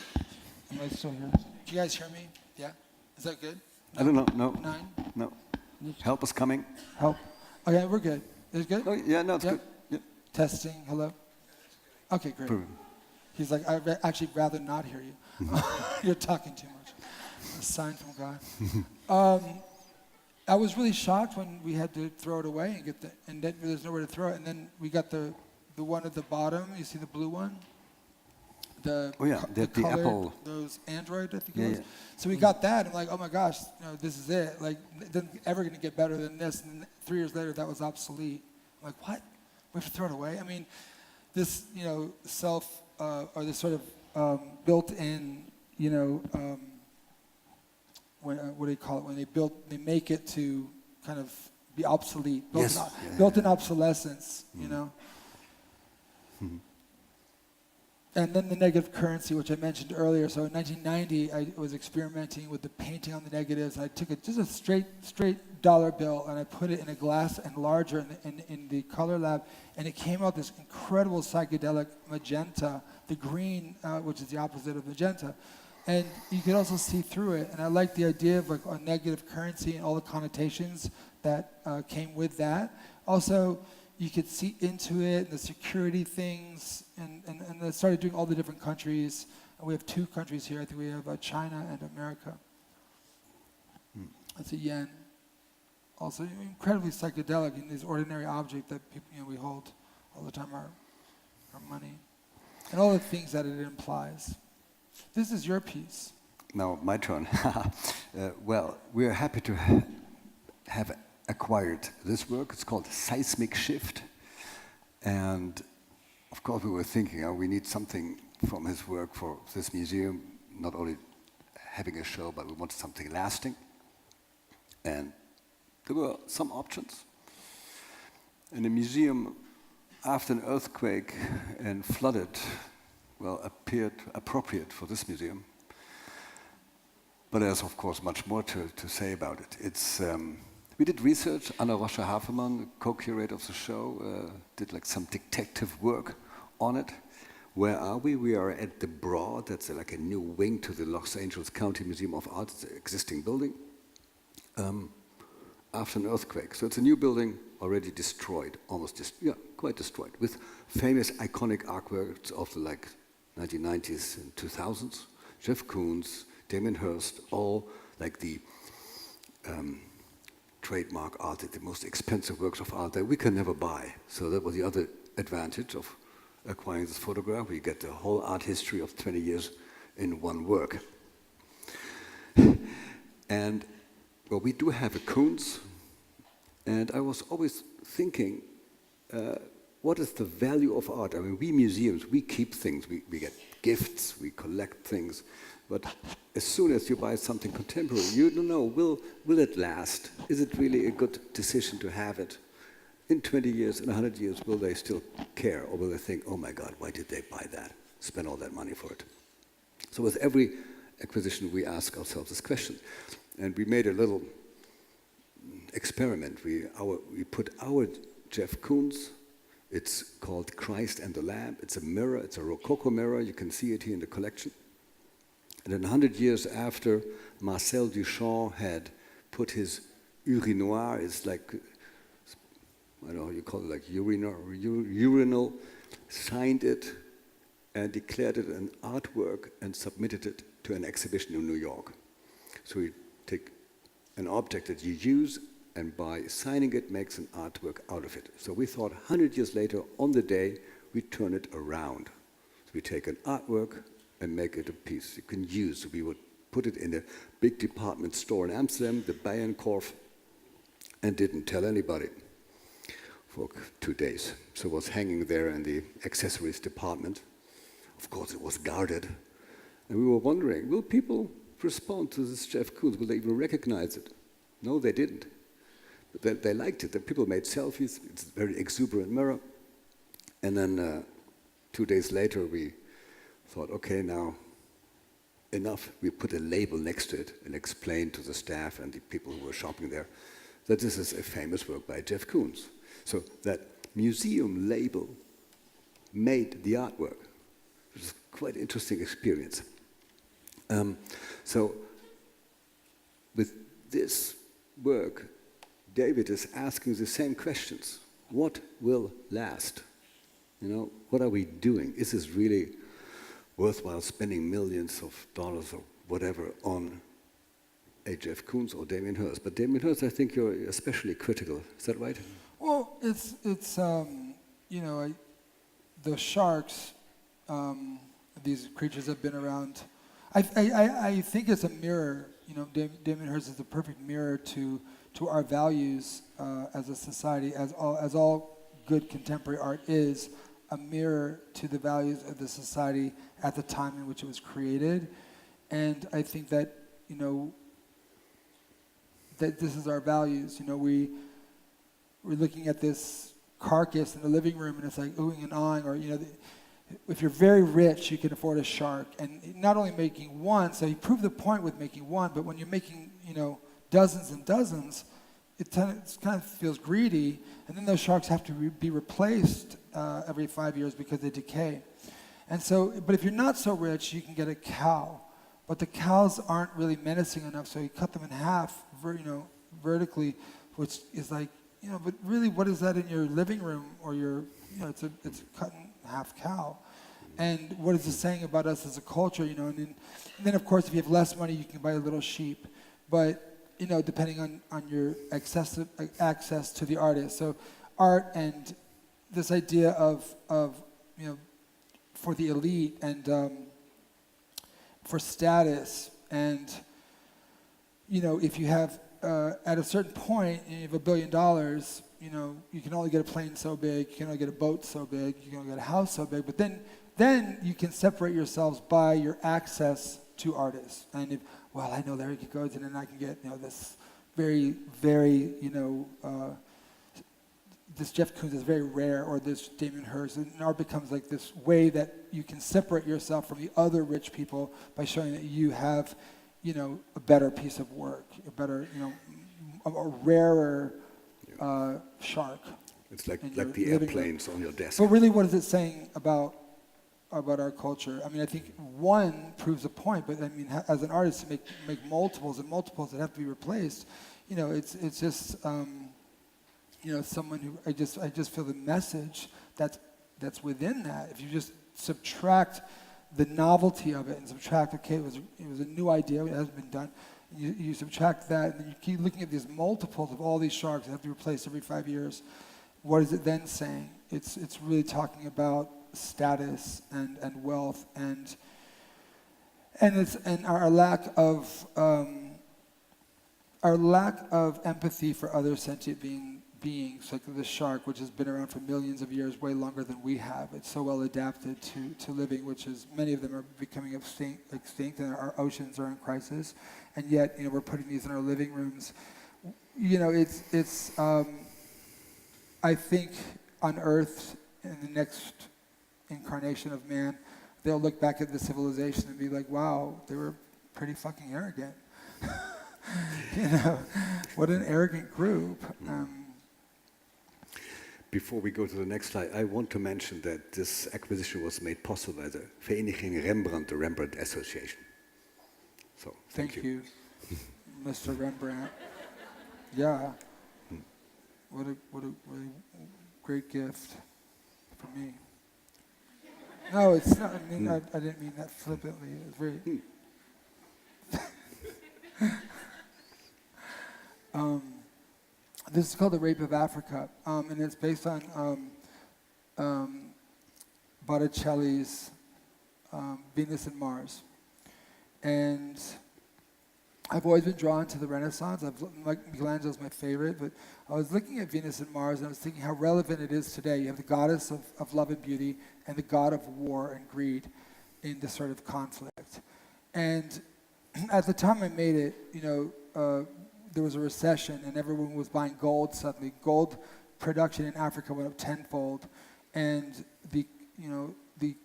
Am I still here? Can you guys hear me? Yeah? Is that good? No? I don't know, no. 9? No. Help is coming. Help. Okay, we're good. Is it good? Oh, yeah, no, it's good. Yeah. Testing, hello? Okay, great. Perfect. He's like, I'd actually rather not hear you. You're talking too much. A sign from God. I was really shocked when we had to throw it away and then there's nowhere to throw it. And then we got the one at the bottom. You see the blue one? The colored, Apple. Those Android, I think it was. Yeah. So we got that. And like, oh my gosh, this is it. Like, it doesn't ever going to get better than this. And 3 years later, that was obsolete. I'm like, what? We have to throw it away? I mean, this, or this sort of built-in, what do you call it? When they make it to kind of be obsolete. Built-in obsolescence, And then the negative currency, which I mentioned earlier. So in 1990, I was experimenting with the painting on the negatives. I took just a straight dollar bill, and I put it in a glass enlarger in the color lab, and it came out this incredible psychedelic magenta, the green, which is the opposite of magenta. And you could also see through it. And I like the idea of like a negative currency and all the connotations that came with that. Also, you could see into it, and the security things, and I started doing all the different countries. And we have 2 countries here. I think we have China and America. That's a yen. Also incredibly psychedelic in this ordinary object that people, we hold all the time, our money. And all the things that it implies. This is your piece. Now, my turn. Well, we're happy to have acquired this work. It's called Seismic Shift. And of course, we were thinking, we need something from his work for this museum, not only having a show, but we wanted something lasting. And there were some options. And the museum, after an earthquake and flooded, appeared appropriate for this museum. But there's, of course, much more to say about it. We did research. Anna Roscher-Hafermann, co-curator of the show, did like some detective work on it. Where are we? We are at the Broad. That's like a new wing to the Los Angeles County Museum of Art. It's an existing building. After an earthquake. So it's a new building, already destroyed, quite destroyed, with famous iconic artworks of the 1990s and 2000s. Jeff Koons, Damien Hirst, all like the trademark art, the most expensive works of art that we can never buy. So that was the other advantage of acquiring this photograph. We get the whole art history of 20 years in one work. And we do have a Koons, and I was always thinking, what is the value of art? I mean, we museums, we keep things, we get gifts, we collect things, but as soon as you buy something contemporary, you don't know, will it last? Is it really a good decision to have it? In 20 years, in 100 years, will they still care, or will they think, oh my God, why did they buy that? spend all that money for it. So with every acquisition, we ask ourselves this question. And we made a little experiment. We put our Jeff Koons, it's called Christ and the Lamb. It's a mirror, it's a Rococo mirror. You can see it here in the collection. And then 100 years after Marcel Duchamp had put his urinoir, it's like, I don't know how you call it, like urinal, signed it and declared it an artwork and submitted it to an exhibition in New York. So you take an object that you use and by signing it makes an artwork out of it. So we thought 100 years later, on the day, we turn it around. So we take an artwork and make it a piece you can use. So we would put it in a big department store in Amsterdam, the Bijenkorf, and didn't tell anybody for 2 days. So it was hanging there in the accessories department. Of course, it was guarded. And we were wondering, will people respond to this Jeff Koons? Will they even recognize it? No, they didn't. But they liked it. The people made selfies. It's a very exuberant mirror. And then 2 days later, we thought, okay, now enough. We put a label next to it and explained to the staff and the people who were shopping there that this is a famous work by Jeff Koons. So that museum label made the artwork. It was quite an interesting experience. So with this work, David is asking the same questions. What will last? You know, what are we doing? Is this really worthwhile spending millions of dollars or whatever on a Jeff Koons or Damien Hirst? But Damien Hirst, I think you're especially critical. Is that right? Well, it's you know, the sharks, these creatures have been around. I think it's a mirror. You know, Damien Hirst is a perfect mirror to our values as a society, as all good contemporary art is a mirror to the values of the society at the time in which it was created. And I think that, you know, that this is our values. You know, we're looking at this carcass in the living room and it's like oohing and ahhing, or, you know, if you're very rich, you can afford a shark. And not only making one, so he proved the point with making one, but when you're making, you know, dozens and dozens, it kind of feels greedy. And then those sharks have to be replaced every 5 years because they decay. And so, but if you're not so rich, you can get a cow. But the cows aren't really menacing enough, so you cut them in half, vertically, which is like, you know, but really, what is that in your living room or your, you know, it's a cut in half cow. And what is it saying about us as a culture, you know? And then, of course, if you have less money, you can buy a little sheep. But, you know, depending on your access to the artist. So art and this idea of you know, for the elite and for status, and, you know, if you have, at a certain point, and you have $1 billion, you know, you can only get a plane so big, you can only get a boat so big, you can only get a house so big, but then you can separate yourselves by your access to artists. And if, well, I know Larry Gagosian, and I can get, you know, this very, very, you know, this Jeff Koons is very rare, or this Damien Hirst, and art becomes like this way that you can separate yourself from the other rich people by showing that you have, you know, a better piece of work, a better, you know, a rarer shark. It's like the airplanes on your desk. But really, what is it saying about our culture? I mean, I think one proves a point, but I mean, as an artist, to make multiples and multiples that have to be replaced, you know, it's just, you know, someone who I just feel the message that's within that. If you just subtract the novelty of it and subtract, okay, it was a new idea, it hasn't been done. You subtract that, and then you keep looking at these multiples of all these sharks that have to be replaced every 5 years. What is it then saying? It's really talking about status and wealth and our lack of empathy for other sentient beings, like the shark, which has been around for millions of years, way longer than we have. It's so well adapted to living, which is, many of them are becoming extinct, and our oceans are in crisis, and yet, you know, we're putting these in our living rooms. You know, it's I think on Earth, in the next incarnation of man, they'll look back at the civilization and be like, wow, they were pretty fucking arrogant. You know, what an arrogant group. Before we go to the next slide, I want to mention that this acquisition was made possible by the Vereniging Rembrandt, the Rembrandt Association. So, thank you. Mr. Rembrandt. Yeah. What a really great gift for me. No, it's not. I mean, I didn't mean that flippantly. It was very. This is called The Rape of Africa, and it's based on Botticelli's Venus and Mars. And I've always been drawn to the Renaissance. Michelangelo's my favorite, but I was looking at Venus and Mars, and I was thinking how relevant it is today. You have the goddess of love and beauty, and the god of war and greed in this sort of conflict. And at the time I made it, there was a recession, and everyone was buying gold suddenly. Gold production in Africa went up tenfold, and the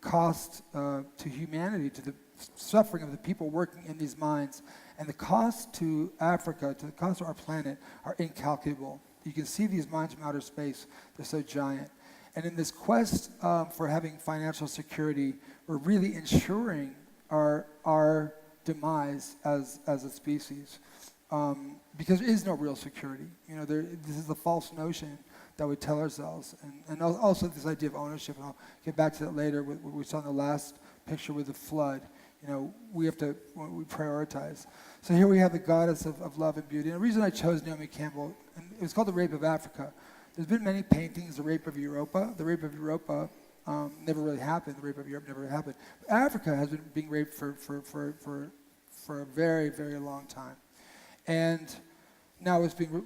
cost to humanity, to the suffering of the people working in these mines, and the cost to Africa, to the cost of our planet, are incalculable. You can see these mines from outer space; they're so giant. And in this quest for having financial security, we're really ensuring our demise as a species. Because there is no real security. This is the false notion that we tell ourselves. And also this idea of ownership, and I'll get back to that later, what we saw in the last picture with the flood. We prioritize. So here we have the goddess of love and beauty. And the reason I chose Naomi Campbell, and it was called The Rape of Africa. There's been many paintings, The Rape of Europa. The Rape of Europa never really happened. The Rape of Europe never happened. But Africa has been being raped for a very, very long time. And now it's being,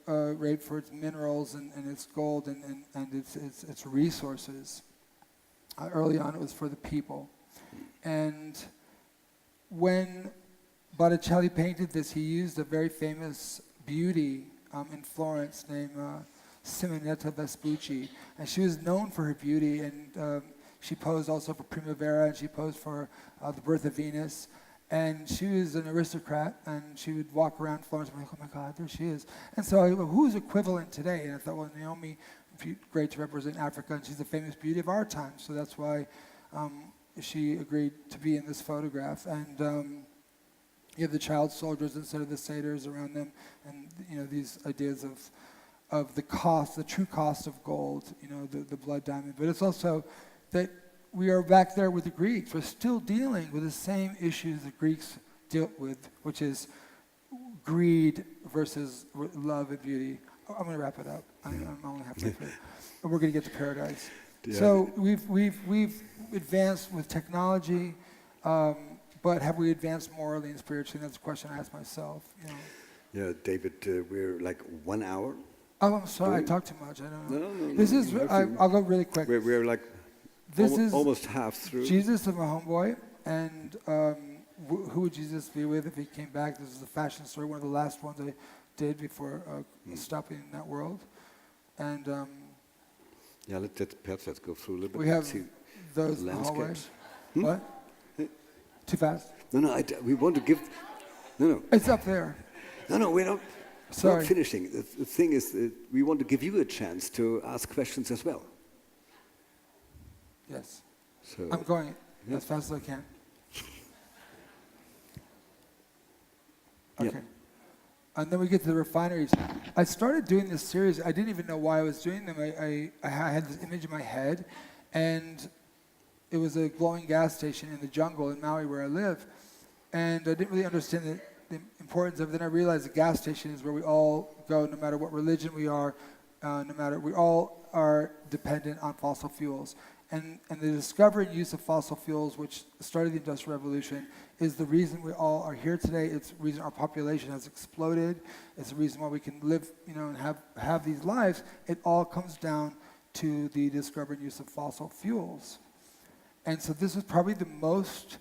raped for its minerals and its gold and its resources. Early on, it was for the people. And when Botticelli painted this, he used a very famous beauty in Florence named Simonetta Vespucci. And she was known for her beauty, and she posed also for Primavera, and she posed for the birth of Venus. And she was an aristocrat, and she would walk around Florence and be like, oh my God, there she is. And so I go, who's equivalent today? And I thought, well, Naomi, great to represent Africa, and she's the famous beauty of our time. So that's why she agreed to be in this photograph. And you have the child soldiers instead of the satyrs around them, and these ideas of the cost, the true cost of gold, the blood diamond. But it's also that we are back there with the Greeks. We're still dealing with the same issues the Greeks dealt with, which is greed versus love and beauty. I'm going to wrap it up. I'm only halfway through. We're going to get to paradise. Yeah. So we've advanced with technology, but have we advanced morally and spiritually? That's a question I ask myself. Yeah, David, we're like 1 hour. Oh, I'm sorry. I talk too much. I don't know. No. This is. I'll go really quick. We're like. This is almost half through. Jesus and my homeboy, and who would Jesus be with if he came back? This is a fashion story, one of the last ones I did before stopping in that world. And perhaps let's go through a little bit. We have those landscapes. What? Too fast? No, we want to give. No. It's up there. No, we're not. Sorry. Not finishing. The thing is, we want to give you a chance to ask questions as well. Yes. So I'm going as fast as I can. Okay. Yeah. And then we get to the refineries. I started doing this series. I didn't even know why I was doing them. I had this image in my head, and it was a glowing gas station in the jungle in Maui where I live. And I didn't really understand the importance of it. Then I realized the gas station is where we all go, no matter what religion we are, we all are dependent on fossil fuels. And the discovery and use of fossil fuels, which started the Industrial Revolution, is the reason we all are here today. It's the reason our population has exploded. It's the reason why we can live, and have these lives. It all comes down to the discovery and use of fossil fuels. And so this is probably the most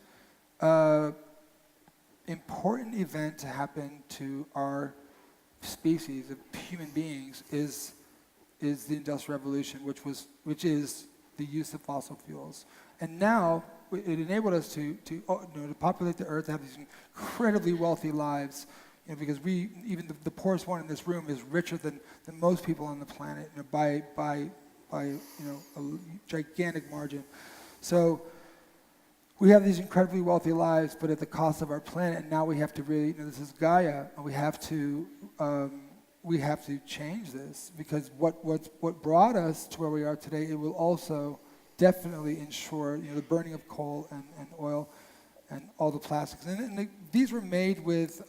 important event to happen to our species of human beings is the Industrial Revolution, which is the use of fossil fuels. And now it enabled us to populate the earth, to have these incredibly wealthy lives, because even the poorest one in this room is richer than most people on the planet, by a gigantic margin. So we have these incredibly wealthy lives, but at the cost of our planet. And now we have to really, this is Gaia, and we have to change this, because what brought us to where we are today, it will also definitely ensure the burning of coal and oil and all the plastics. And these were made with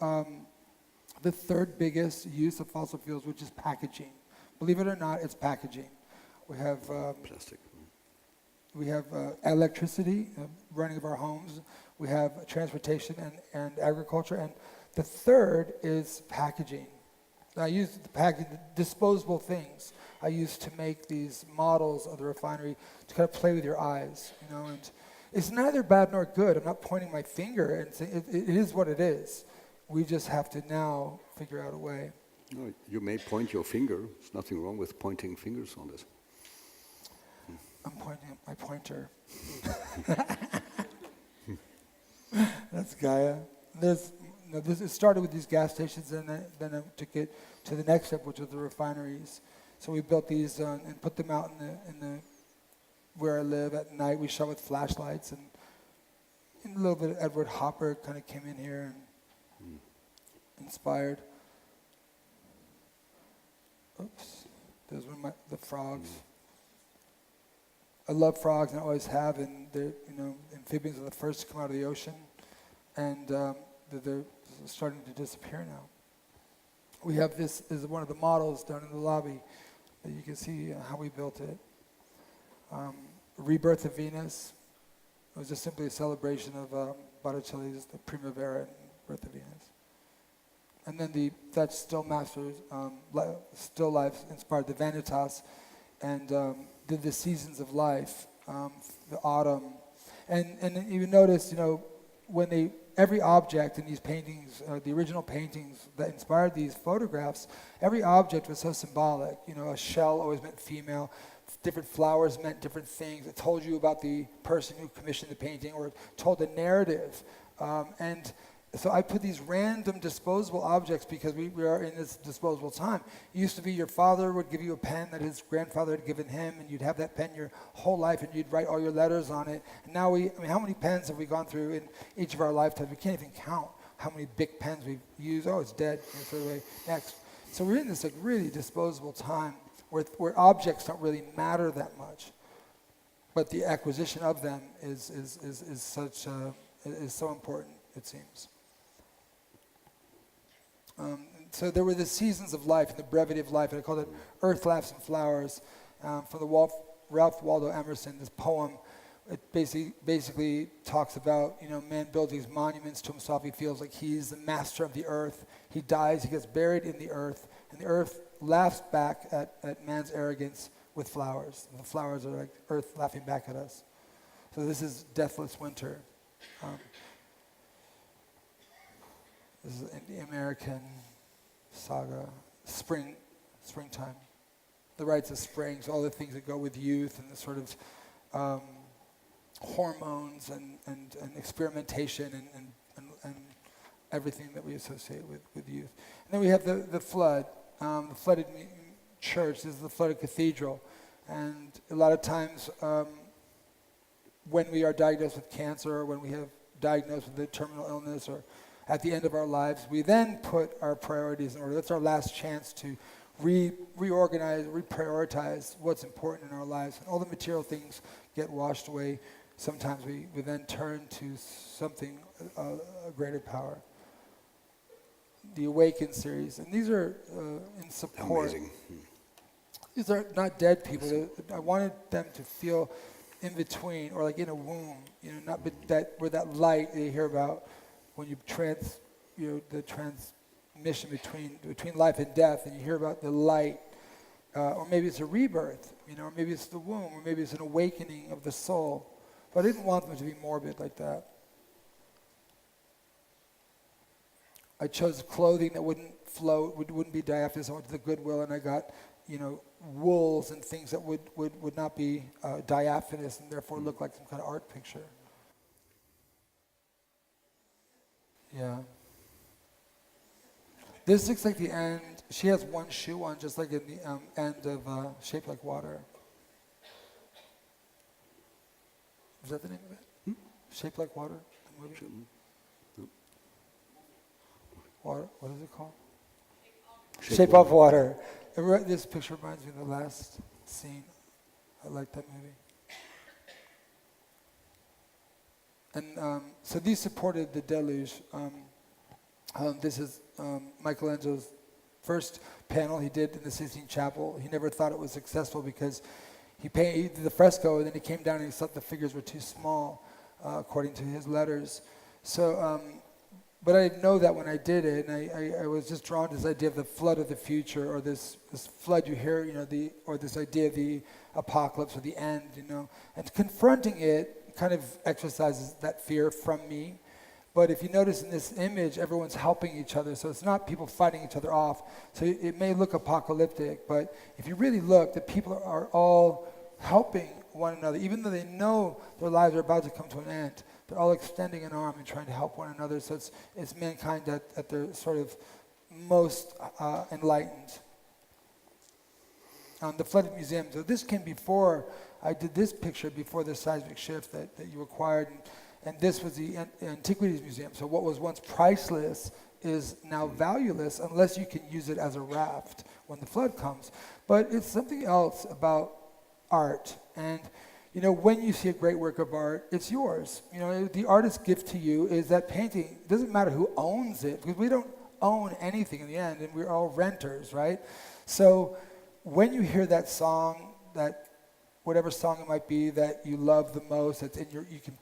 the third biggest use of fossil fuels, which is packaging. Believe it or not, it's packaging. We have Plastic. we have electricity, running of our homes. We have transportation and agriculture. And the third is packaging. I use the disposable things. I used to make these models of the refinery to kind of play with your eyes, and it's neither bad nor good. I'm not pointing my finger and saying it is what it is. We just have to now figure out a way. No, you may point your finger. There's nothing wrong with pointing fingers on this. I'm pointing at my pointer. That's Gaia. It started with these gas stations, and then I took it to the next step, which was the refineries. So we built these and put them out in the where I live at night. We shot with flashlights, and a little bit of Edward Hopper kind of came in here and inspired. Oops, those were the frogs. I love frogs, and I always have, and they're, amphibians are the first to come out of the ocean, and they're starting to disappear now. We have this is one of the models down in the lobby that you can see how we built it. Rebirth of Venus. It was just simply a celebration of Botticelli's The Primavera and Birth of Venus. And then that still masters, still life inspired the Vanitas, and did the seasons of life, the autumn. And you notice, when every object in these paintings, the original paintings that inspired these photographs, every object was so symbolic. A shell always meant female. Different flowers meant different things. It told you about the person who commissioned the painting, or it told a narrative. And so I put these random disposable objects because we are in this disposable time. It used to be your father would give you a pen that his grandfather had given him, and you'd have that pen your whole life, and you'd write all your letters on it. And now how many pens have we gone through in each of our lifetimes? We can't even count how many big pens we've used. Oh, it's dead. Throw it away. Next. So we're in this really disposable time where objects don't really matter that much, but the acquisition of them is so important, it seems. So there were the seasons of life and the brevity of life, and I called it Earth, Laughs, and Flowers. From the Ralph Waldo Emerson, this poem, it basically talks about, man builds these monuments to himself. He feels like he's the master of the earth. He dies, he gets buried in the earth, and the earth laughs back at man's arrogance with flowers. And the flowers are like earth laughing back at us. So this is Deathless Winter. This is the American saga, springtime. The rites of spring, so all the things that go with youth and the sort of hormones and experimentation and everything that we associate with youth. And then we have the flood, the flooded church. This is the flooded cathedral. And a lot of times when we are diagnosed with cancer, or when we have diagnosed with a terminal illness, or at the end of our lives, we then put our priorities in order. That's our last chance to reorganize, reprioritize what's important in our lives. And all the material things get washed away. Sometimes we then turn to something, a greater power. The Awaken series. And these are in support. Amazing. These are not dead people. I wanted them to feel in between, or like in a womb, not where that light you hear about when you the transmission between life and death, and you hear about the light, or maybe it's a rebirth, or maybe it's the womb, or maybe it's an awakening of the soul. But I didn't want them to be morbid like that. I chose clothing that wouldn't float, wouldn't be diaphanous. I went to the Goodwill, and I got, wools and things that would not be diaphanous and therefore look like some kind of art picture. Yeah. This looks like the end. She has one shoe on, just like in the end of Shaped Like Water. Is that the name of it? Shaped Like Water, the movie? Water, what is it called? Shape of Water. This picture reminds me of the last scene. I like that movie. And so these supported the deluge. This is Michelangelo's first panel he did in the Sistine Chapel. He never thought it was successful because he did the fresco, and then he came down and he thought the figures were too small, according to his letters. So, but I didn't know that when I did it, and I was just drawn to this idea of the flood of the future, or this flood you hear, or this idea of the apocalypse or the end, and confronting it kind of exercises that fear from me. But if you notice in this image, everyone's helping each other, so it's not people fighting each other off. So it may look apocalyptic, but if you really look, the people are all helping one another, even though they know their lives are about to come to an end. They're all extending an arm and trying to help one another. So it's mankind at their sort of most enlightened. The Flooded Museum. So this came before I did this picture, before the seismic shift that you acquired. And this was the Antiquities Museum. So what was once priceless is now valueless unless you can use it as a raft when the flood comes. But it's something else about art. And when you see a great work of art, it's yours. The artist's gift to you is that painting. It doesn't matter who owns it, because we don't own anything in the end, and we're all renters, right? So when you hear that song, that whatever song it might be that you love the most, that's in you can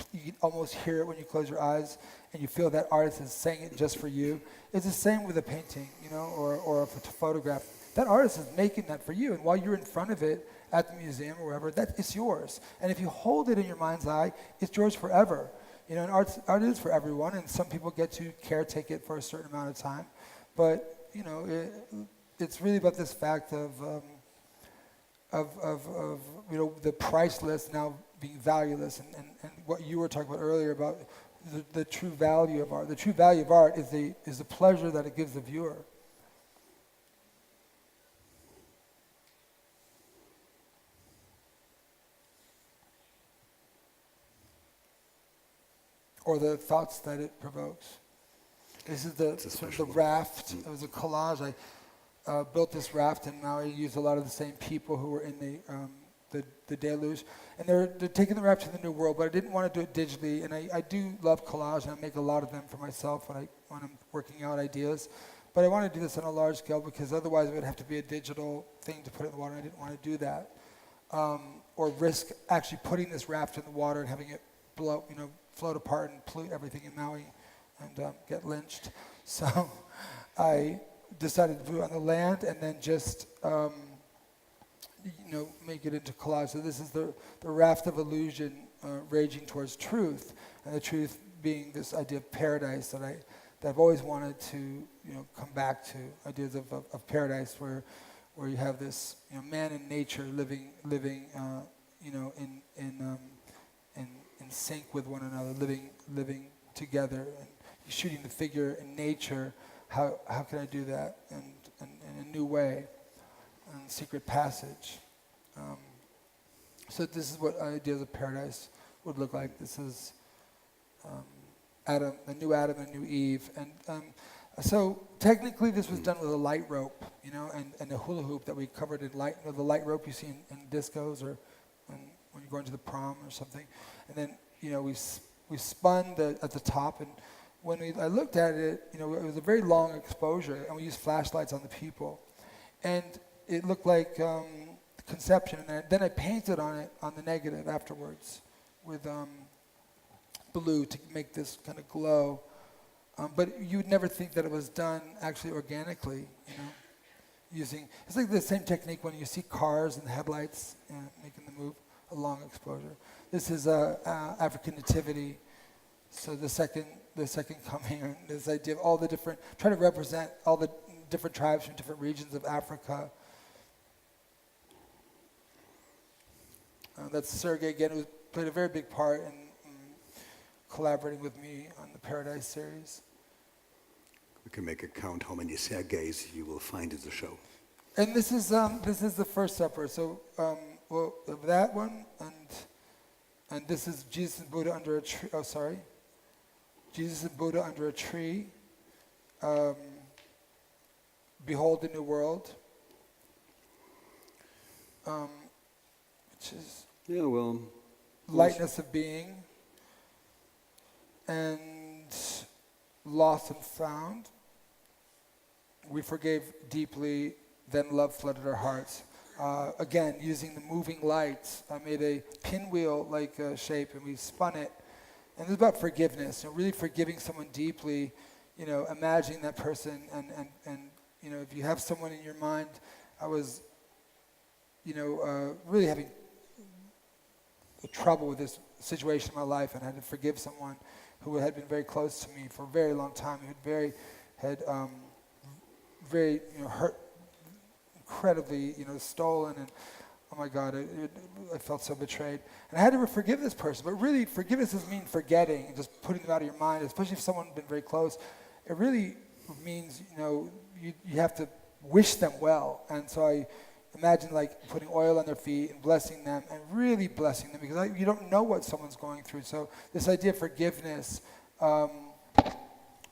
almost hear it when you close your eyes, and you feel that artist is saying it just for you. It's the same with a painting, or a photograph. That artist is making that for you, and while you're in front of it at the museum or wherever, it's yours. And if you hold it in your mind's eye, it's yours forever. And art is for everyone, and some people get to caretake it for a certain amount of time. But it's really about this fact of the priceless now being valueless, and what you were talking about earlier about the true value of art. The true value of art is the pleasure that it gives the viewer. Or the thoughts that it provokes. This is the raft. It was a collage. I built this raft, and now I use a lot of the same people who were in the deluge. And they're taking the raft to the New World, but I didn't want to do it digitally. And I do love collage, and I make a lot of them for myself when I'm working out ideas. But I want to do this on a large scale because otherwise it would have to be a digital thing to put it in the water. I didn't want to do that. Or risk actually putting this raft in the water and having it float apart and pollute everything in Maui and get lynched. So I decided to do it on the land and then just make it into collage. So this is the raft of illusion raging towards truth, and the truth being this idea of paradise that I've always wanted to come back to, ideas of paradise where you have this man and nature living in sync with one another, living together, and shooting the figure in nature. How can I do that in a new way, in secret passage? So this is what ideas of paradise would look like. This is Adam, a new Adam, a new Eve, and so technically this was done with a light rope, and a hula hoop that we covered in light. The light rope you see in discos or when you're going to the prom or something, and then we spun at the top, and when I looked at it, it was a very long exposure, and we used flashlights on the people, and it looked like conception. And then I painted on it on the negative afterwards with blue to make this kind of glow. But you would never think that it was done actually organically, it's like the same technique when you see cars and the headlights making the move, a long exposure. This is African nativity, so the second coming, and this idea of all the different, trying to represent all the different tribes from different regions of Africa. That's Sergey again, who played a very big part in collaborating with me on the Paradise series. We can make a count how many Sergeys you will find in the show. And this is the First Supper. So well, that one and this is Jesus and Buddha under a tree. Oh, sorry. Jesus and Buddha under a tree. Behold the New World. Which is lightness of being. And lost and found. We forgave deeply, then love flooded our hearts. Again, using the moving lights, I made a pinwheel-like shape, and we spun it. And it was about forgiveness, really forgiving someone deeply, imagining that person, and if you have someone in your mind, I was, really having trouble with this situation in my life, and I had to forgive someone who had been very close to me for a very long time, who had very hurt, incredibly stolen, and oh my God, I felt so betrayed. And I had to forgive this person, but really forgiveness doesn't mean forgetting and just putting them out of your mind, especially if someone's been very close. It really means you have to wish them well. And so I imagine like putting oil on their feet and blessing them, and really blessing them, because you don't know what someone's going through. So this idea of forgiveness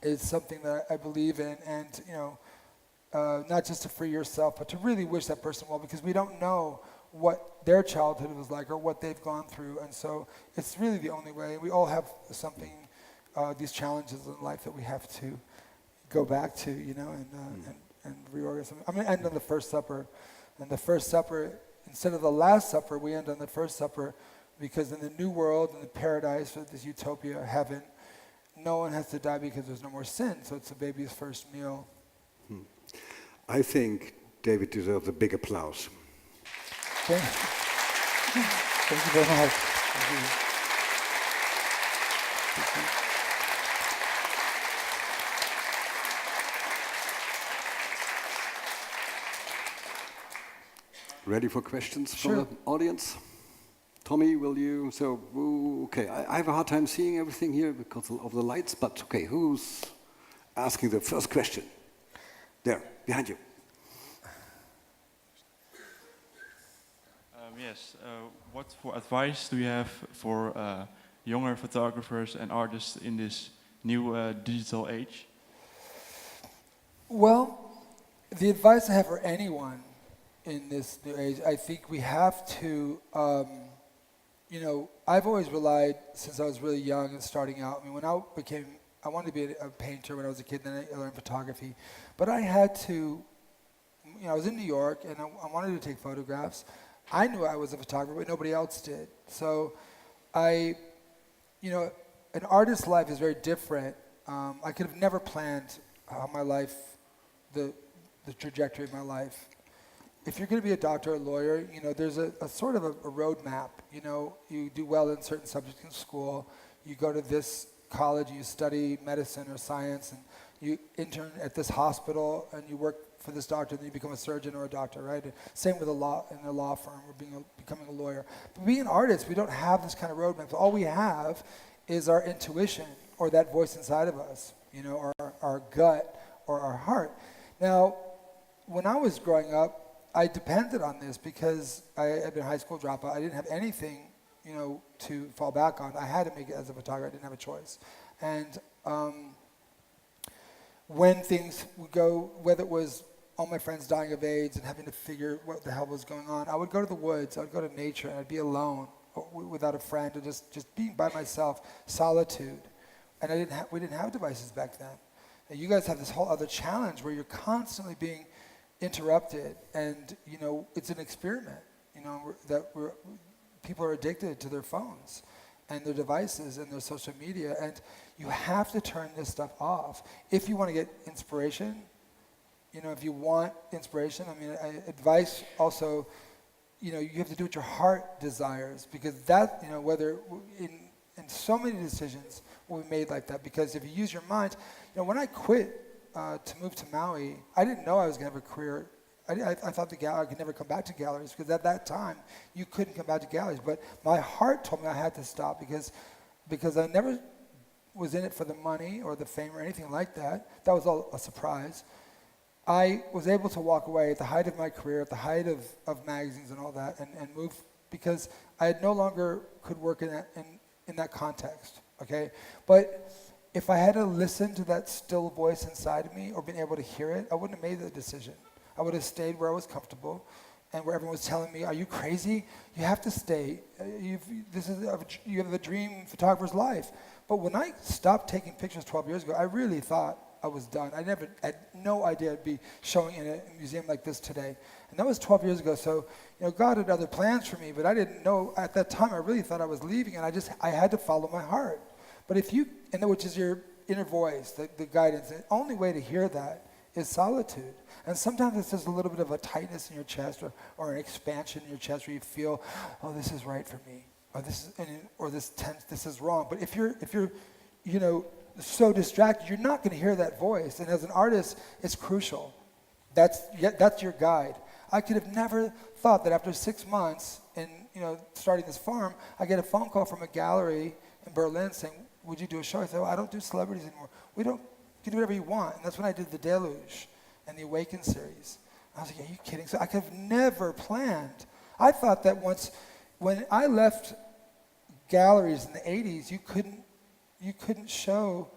is something that I believe in, and not just to free yourself, but to really wish that person well, because we don't know what their childhood was like or what they've gone through. And so it's really the only way. We all have something, these challenges in life that we have to go back to, and reorganize them. I'm going to end on the First Supper. And the First Supper, instead of the Last Supper, we end on the First Supper, because in the new world, in the paradise, or this utopia, heaven, no one has to die because there's no more sin. So it's a baby's first meal. I think David deserves a big applause. Thank you. Thank you very much. Thank you. Thank you. Ready for questions Sure. from the audience? Tommy, will you? Okay, I have a hard time seeing everything here because of the lights, but okay, who's asking the first question? There, behind you. Yes, what advice do you have for younger photographers and artists in this new digital age? Well, the advice I have for anyone in this new age, I think we have to, I've always relied, since I was really young and starting out, I wanted to be a painter when I was a kid, then I learned photography. But I had to, I was in New York, and I wanted to take photographs. I knew I was a photographer, but nobody else did. So an artist's life is very different. I could have never planned how my life, the trajectory of my life. If you're going to be a doctor or a lawyer, there's a sort of a roadmap. You do well in certain subjects in school. You go to this college, you study medicine or science, and you intern at this hospital, and you work for this doctor, and then you become a surgeon or a doctor, right? Same with in a law firm or becoming a lawyer. But being an artist, we don't have this kind of roadmap. So all we have is our intuition, or that voice inside of us, or our gut or our heart. Now, when I was growing up, I depended on this because I had been a high school dropout. I didn't have anything, to fall back on. I had to make it as a photographer. I didn't have a choice. And when things would go, whether it was all my friends dying of AIDS and having to figure what the hell was going on, I would go to the woods. I would go to nature, and I'd be alone, without a friend, or just being by myself, solitude. And we didn't have devices back then. And you guys have this whole other challenge where you're constantly being interrupted, and it's an experiment. People are addicted to their phones and their devices and their social media, and you have to turn this stuff off if you want to get inspiration. If you want inspiration, advice also, you have to do what your heart desires, because that, whether in so many decisions will be made like that, because if you use your mind, when I quit to move to Maui, I didn't know I was going to have a career I thought I could never come back to galleries because at that time you couldn't come back to galleries. But my heart told me I had to stop because I never was in it for the money or the fame or anything like that. That was all a surprise. I was able to walk away at the height of my career, at the height of magazines and all that, and move because I no longer could work in that context. Okay, but if I had to listen to that still voice inside of me or been able to hear it, I wouldn't have made the decision. I would have stayed where I was comfortable and where everyone was telling me, are you crazy? You have to stay. You have the dream photographer's life. But when I stopped taking pictures 12 years ago, I really thought I was done. I had no idea I'd be showing in a museum like this today. And that was 12 years ago. So, God had other plans for me, but I didn't know at that time. I really thought I was leaving, and I had to follow my heart. But which is your inner voice, the guidance. The only way to hear that is solitude. And sometimes it's just a little bit of a tightness in your chest or an expansion in your chest where you feel, oh, this is right for me, or this tense, this is wrong. But if you're so distracted, you're not going to hear that voice. And as an artist, it's crucial. That's your guide. I could have never thought that after 6 months in starting this farm, I get a phone call from a gallery in Berlin saying, would you do a show? I said, well, I don't do celebrities anymore. You can do whatever you want. And that's when I did the Deluge and the Awaken series. I was like, are you kidding? So I could have never planned. I thought that when I left galleries in the 80s, you couldn't show,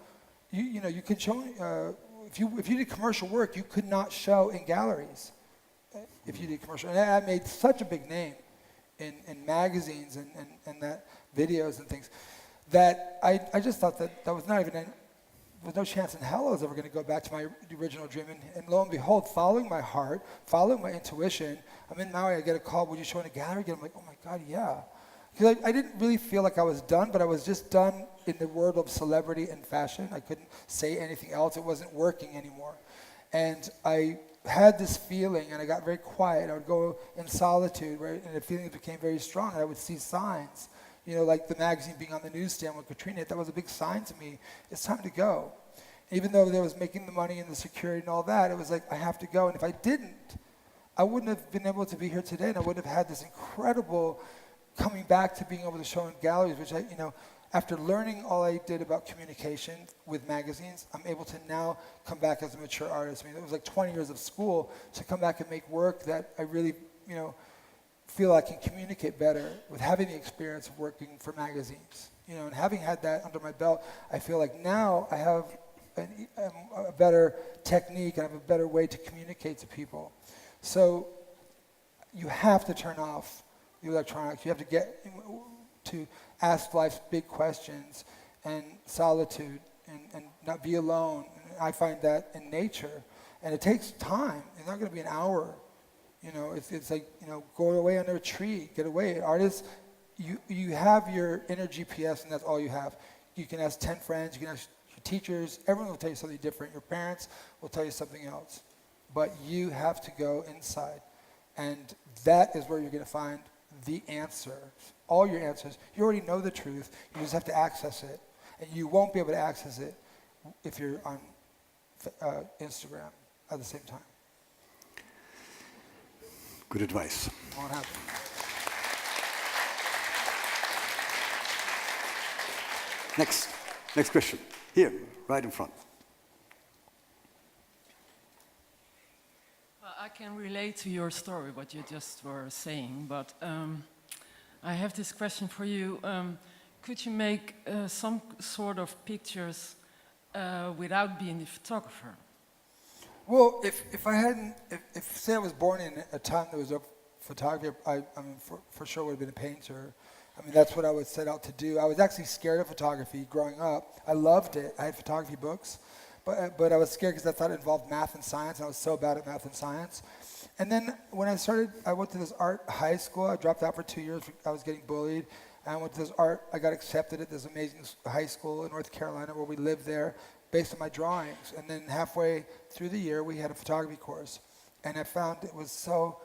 you could show, if you did commercial work, you could not show in galleries if you did commercial. And I made such a big name in magazines and that videos and things that I just thought that was not even, there was no chance in hell I was ever going to go back to my original dream. And lo and behold, following my heart, following my intuition, I'm in Maui, I get a call, would you show in a gallery again? I'm like, oh my God, yeah. Because I didn't really feel like I was done, but I was just done in the world of celebrity and fashion. I couldn't say anything else. It wasn't working anymore. And I had this feeling, and I got very quiet. I would go in solitude, and the feeling became very strong, and I would see signs. Like the magazine being on the newsstand with Katrina, that was a big sign to me. It's time to go. Even though there was making the money and the security and all that, it was like, I have to go. And if I didn't, I wouldn't have been able to be here today, and I wouldn't have had this incredible coming back to being able to show in galleries, which after learning all I did about communication with magazines, I'm able to now come back as a mature artist. It was like 20 years of school to come back and make work that I really, feel I can communicate better with having the experience of working for magazines. And having had that under my belt, I feel like now I have a better technique and I have a better way to communicate to people. So you have to turn off the electronics. You have to get to ask life's big questions and solitude and not be alone. And I find that in nature. And it takes time. It's not going to be an hour. It's like, go away under a tree, get away. Artists, you have your inner GPS and that's all you have. You can ask 10 friends, you can ask your teachers, everyone will tell you something different. Your parents will tell you something else. But you have to go inside. And that is where you're going to find the answer. All your answers. You already know the truth. You just have to access it. And you won't be able to access it if you're on Instagram at the same time. Good advice. Won't happen. Next question. Here, right in front. Well, I can relate to your story, what you just were saying, but I have this question for you. Could you make some sort of pictures without being the photographer? Well, if say I was born in a time there was a photography, I mean, for sure would have been a painter. I mean, that's what I would set out to do. I was actually scared of photography growing up. I loved it. I had photography books, but I was scared because I thought it involved math and science, and I was so bad at math and science. And then when I went to this art high school. I dropped out for 2 years. I was getting bullied. And I went to this I got accepted at this amazing high school in North Carolina where we lived there, based on my drawings. And then halfway through the year, we had a photography course. And I found it was so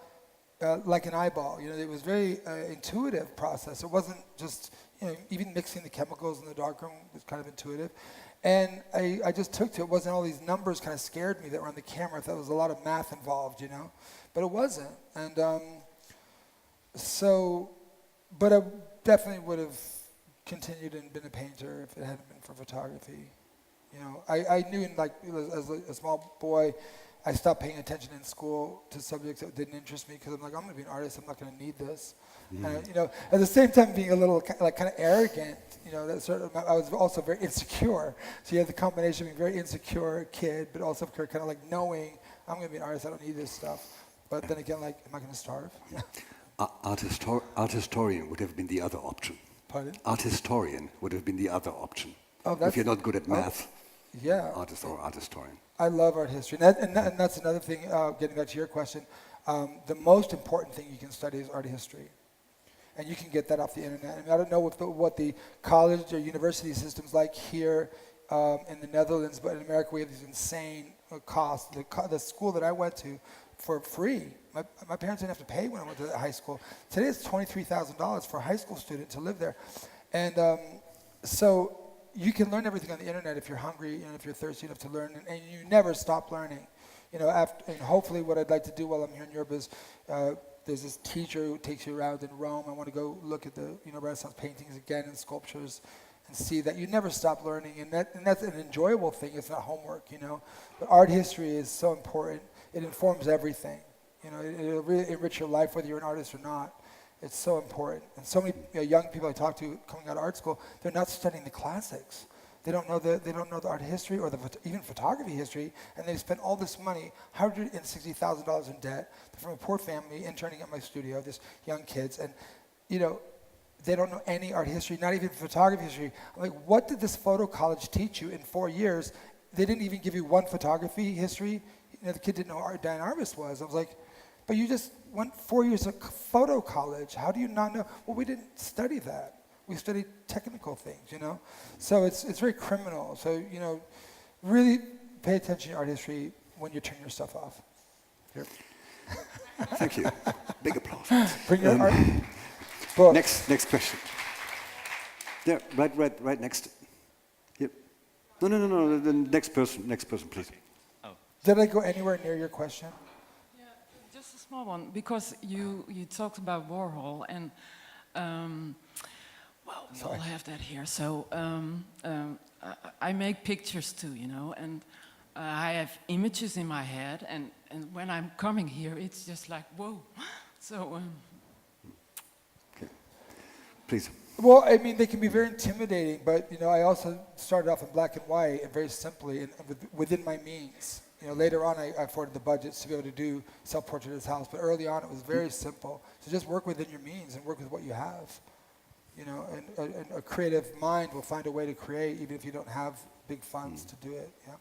like an eyeball. It was very intuitive process. It wasn't just, even mixing the chemicals in the darkroom was kind of intuitive. And I just took to it. It wasn't all these numbers kind of scared me that were on the camera. I thought there was a lot of math involved, but it wasn't. And but I definitely would have continued and been a painter if it hadn't been for photography. You know, I knew as a small boy, I stopped paying attention in school to subjects that didn't interest me because I'm like, I'm going to be an artist. I'm not going to need this. You know, at the same time, being a little kind of arrogant. You know, I was also very insecure. So you have the combination of being a very insecure kid, but also kind of like knowing I'm going to be an artist. I don't need this stuff. But then again, like, am I going to starve? Art historian would have been the other option. Pardon? Art historian would have been the other option. Oh, if you're not good at math, yeah. artist or art historian. I love art history. And that's another thing, getting back to your question. The most important thing you can study is art history. And you can get that off the internet. I mean, I don't know what the college or university system's like here in the Netherlands, but in America we have these insane costs. The school that I went to for free, my parents didn't have to pay when I went to high school. Today it's $23,000 for a high school student to live there. And so you can learn everything on the internet if you're hungry and if you're thirsty enough to learn, and you never stop learning. You know, and hopefully what I'd like to do while I'm here in Europe is there's this teacher who takes you around in Rome. I want to go look at the Renaissance paintings again and sculptures and see that you never stop learning, and that's an enjoyable thing. It's not homework, you know. But art history is so important. It informs everything. You know, it'll really enrich your life whether you're an artist or not. It's so important. And so many young people I talk to coming out of art school, they're not studying the classics. They don't know the art history or even photography history, and they spent all this money, $160,000 in debt. They're from a poor family, interning at my studio, these young kids, and you know, they don't know any art history, not even photography history. I'm like, what did this photo college teach you in 4 years? They didn't even give you one photography history. You know, the kid didn't know who Diane Arbus was. I was like, but you just went 4 years of photo college. How do you not know? Well, we didn't study that. We studied technical things, you know? So it's very criminal. So, you know, really pay attention to art history when you turn your stuff off. Here. Thank you. Big applause. Bring your art book. Next question. Yeah, right next. Yep. No. The next person, please. Did I go anywhere near your question? Yeah, just a small one, because you talked about Warhol, and well, we all have that here. So I make pictures too, you know, and I have images in my head, and when I'm coming here, it's just like, whoa. So. Okay. Please. Well, I mean, they can be very intimidating, but, you know, I also started off in black and white and very simply and within my means. You know, later on, I afforded the budgets to be able to do self-portrait of this house, but early on, it was very simple. So just work within your means and work with what you have. You know, and a creative mind will find a way to create even if you don't have big funds to do it. Yeah.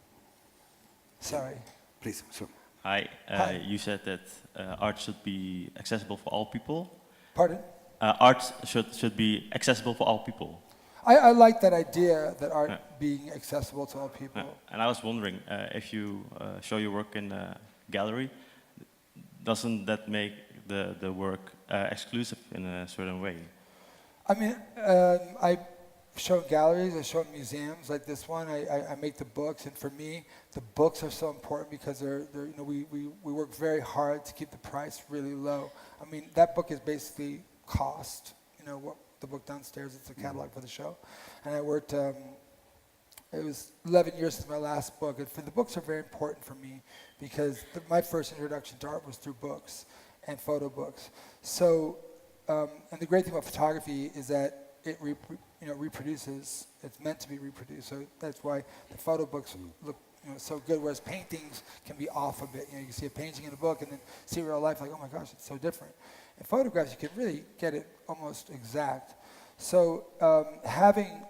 Sorry. Please, sir. Hi. Hi. You said that art should be accessible for all people. Pardon? Art should be accessible for all people. I like that idea that art being accessible to all people. And I was wondering, if you show your work in a gallery, doesn't that make the work exclusive in a certain way? I mean, I show in galleries, I show in museums like this one. I make the books, and for me, the books are so important because they're you know, we work very hard to keep the price really low. I mean, that book is basically cost. You know, what the book downstairs, it's a catalog for the show. And I worked, it was 11 years since my last book. And the books are very important for me because my first introduction to art was through books and photo books. So, and the great thing about photography is that it reproduces. It's meant to be reproduced. So that's why the photo books look so good, whereas paintings can be off a bit. You know, you can see a painting in a book and then see real life, like, oh my gosh, it's so different. In photographs, you can really get it almost exact. So having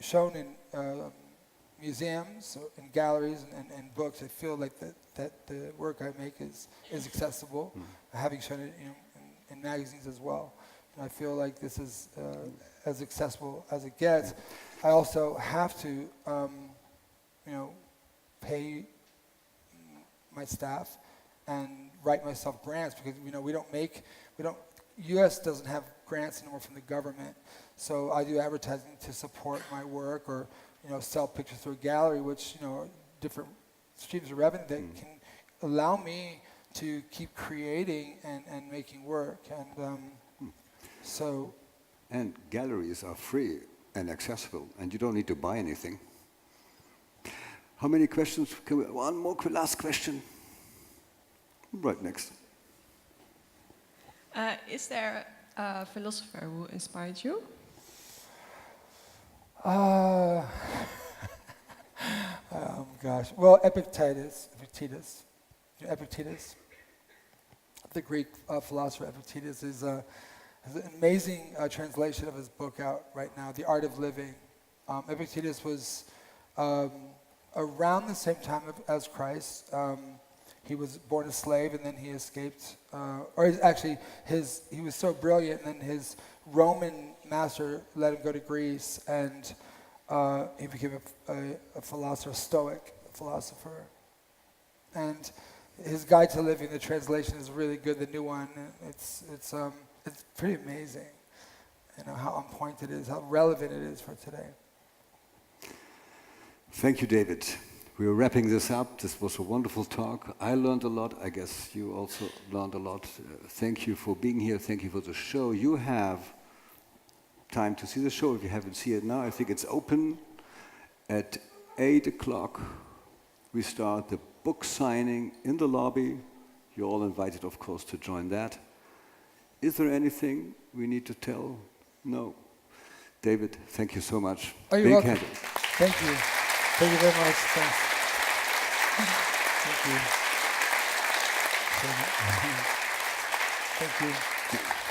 shown in museums, in galleries, and books, I feel like that the work I make is accessible. Having shown it in magazines as well, and I feel like this is as accessible as it gets. I also have to, pay my staff and write myself grants because U.S. doesn't have grants anymore from the government, so I do advertising to support my work or sell pictures through a gallery, which are different streams of revenue that can allow me to keep creating and making work. And so. And galleries are free and accessible, and you don't need to buy anything. How many questions? One more last question. Right next. Is there a philosopher who inspired you? Gosh. Well, Epictetus, the Greek philosopher Epictetus, has an amazing translation of his book out right now, The Art of Living. Epictetus was around the same time as Christ. He was born a slave, and then he escaped. He was so brilliant, and then his Roman master let him go to Greece, and he became a philosopher, a Stoic philosopher. And his Guide to Living, the translation is really good. The new one, it's pretty amazing. You know how on point it is, how relevant it is for today. Thank you, David. We are wrapping this up. This was a wonderful talk. I learned a lot. I guess you also learned a lot. Thank you for being here. Thank you for the show. You have time to see the show if you haven't seen it now. I think it's open at 8 o'clock. We start the book signing in the lobby. You're all invited, of course, to join that. Is there anything we need to tell? No. David, thank you so much. Oh, you're welcome. Thank you. Thank you very much. Thanks. Thank you. Thank you.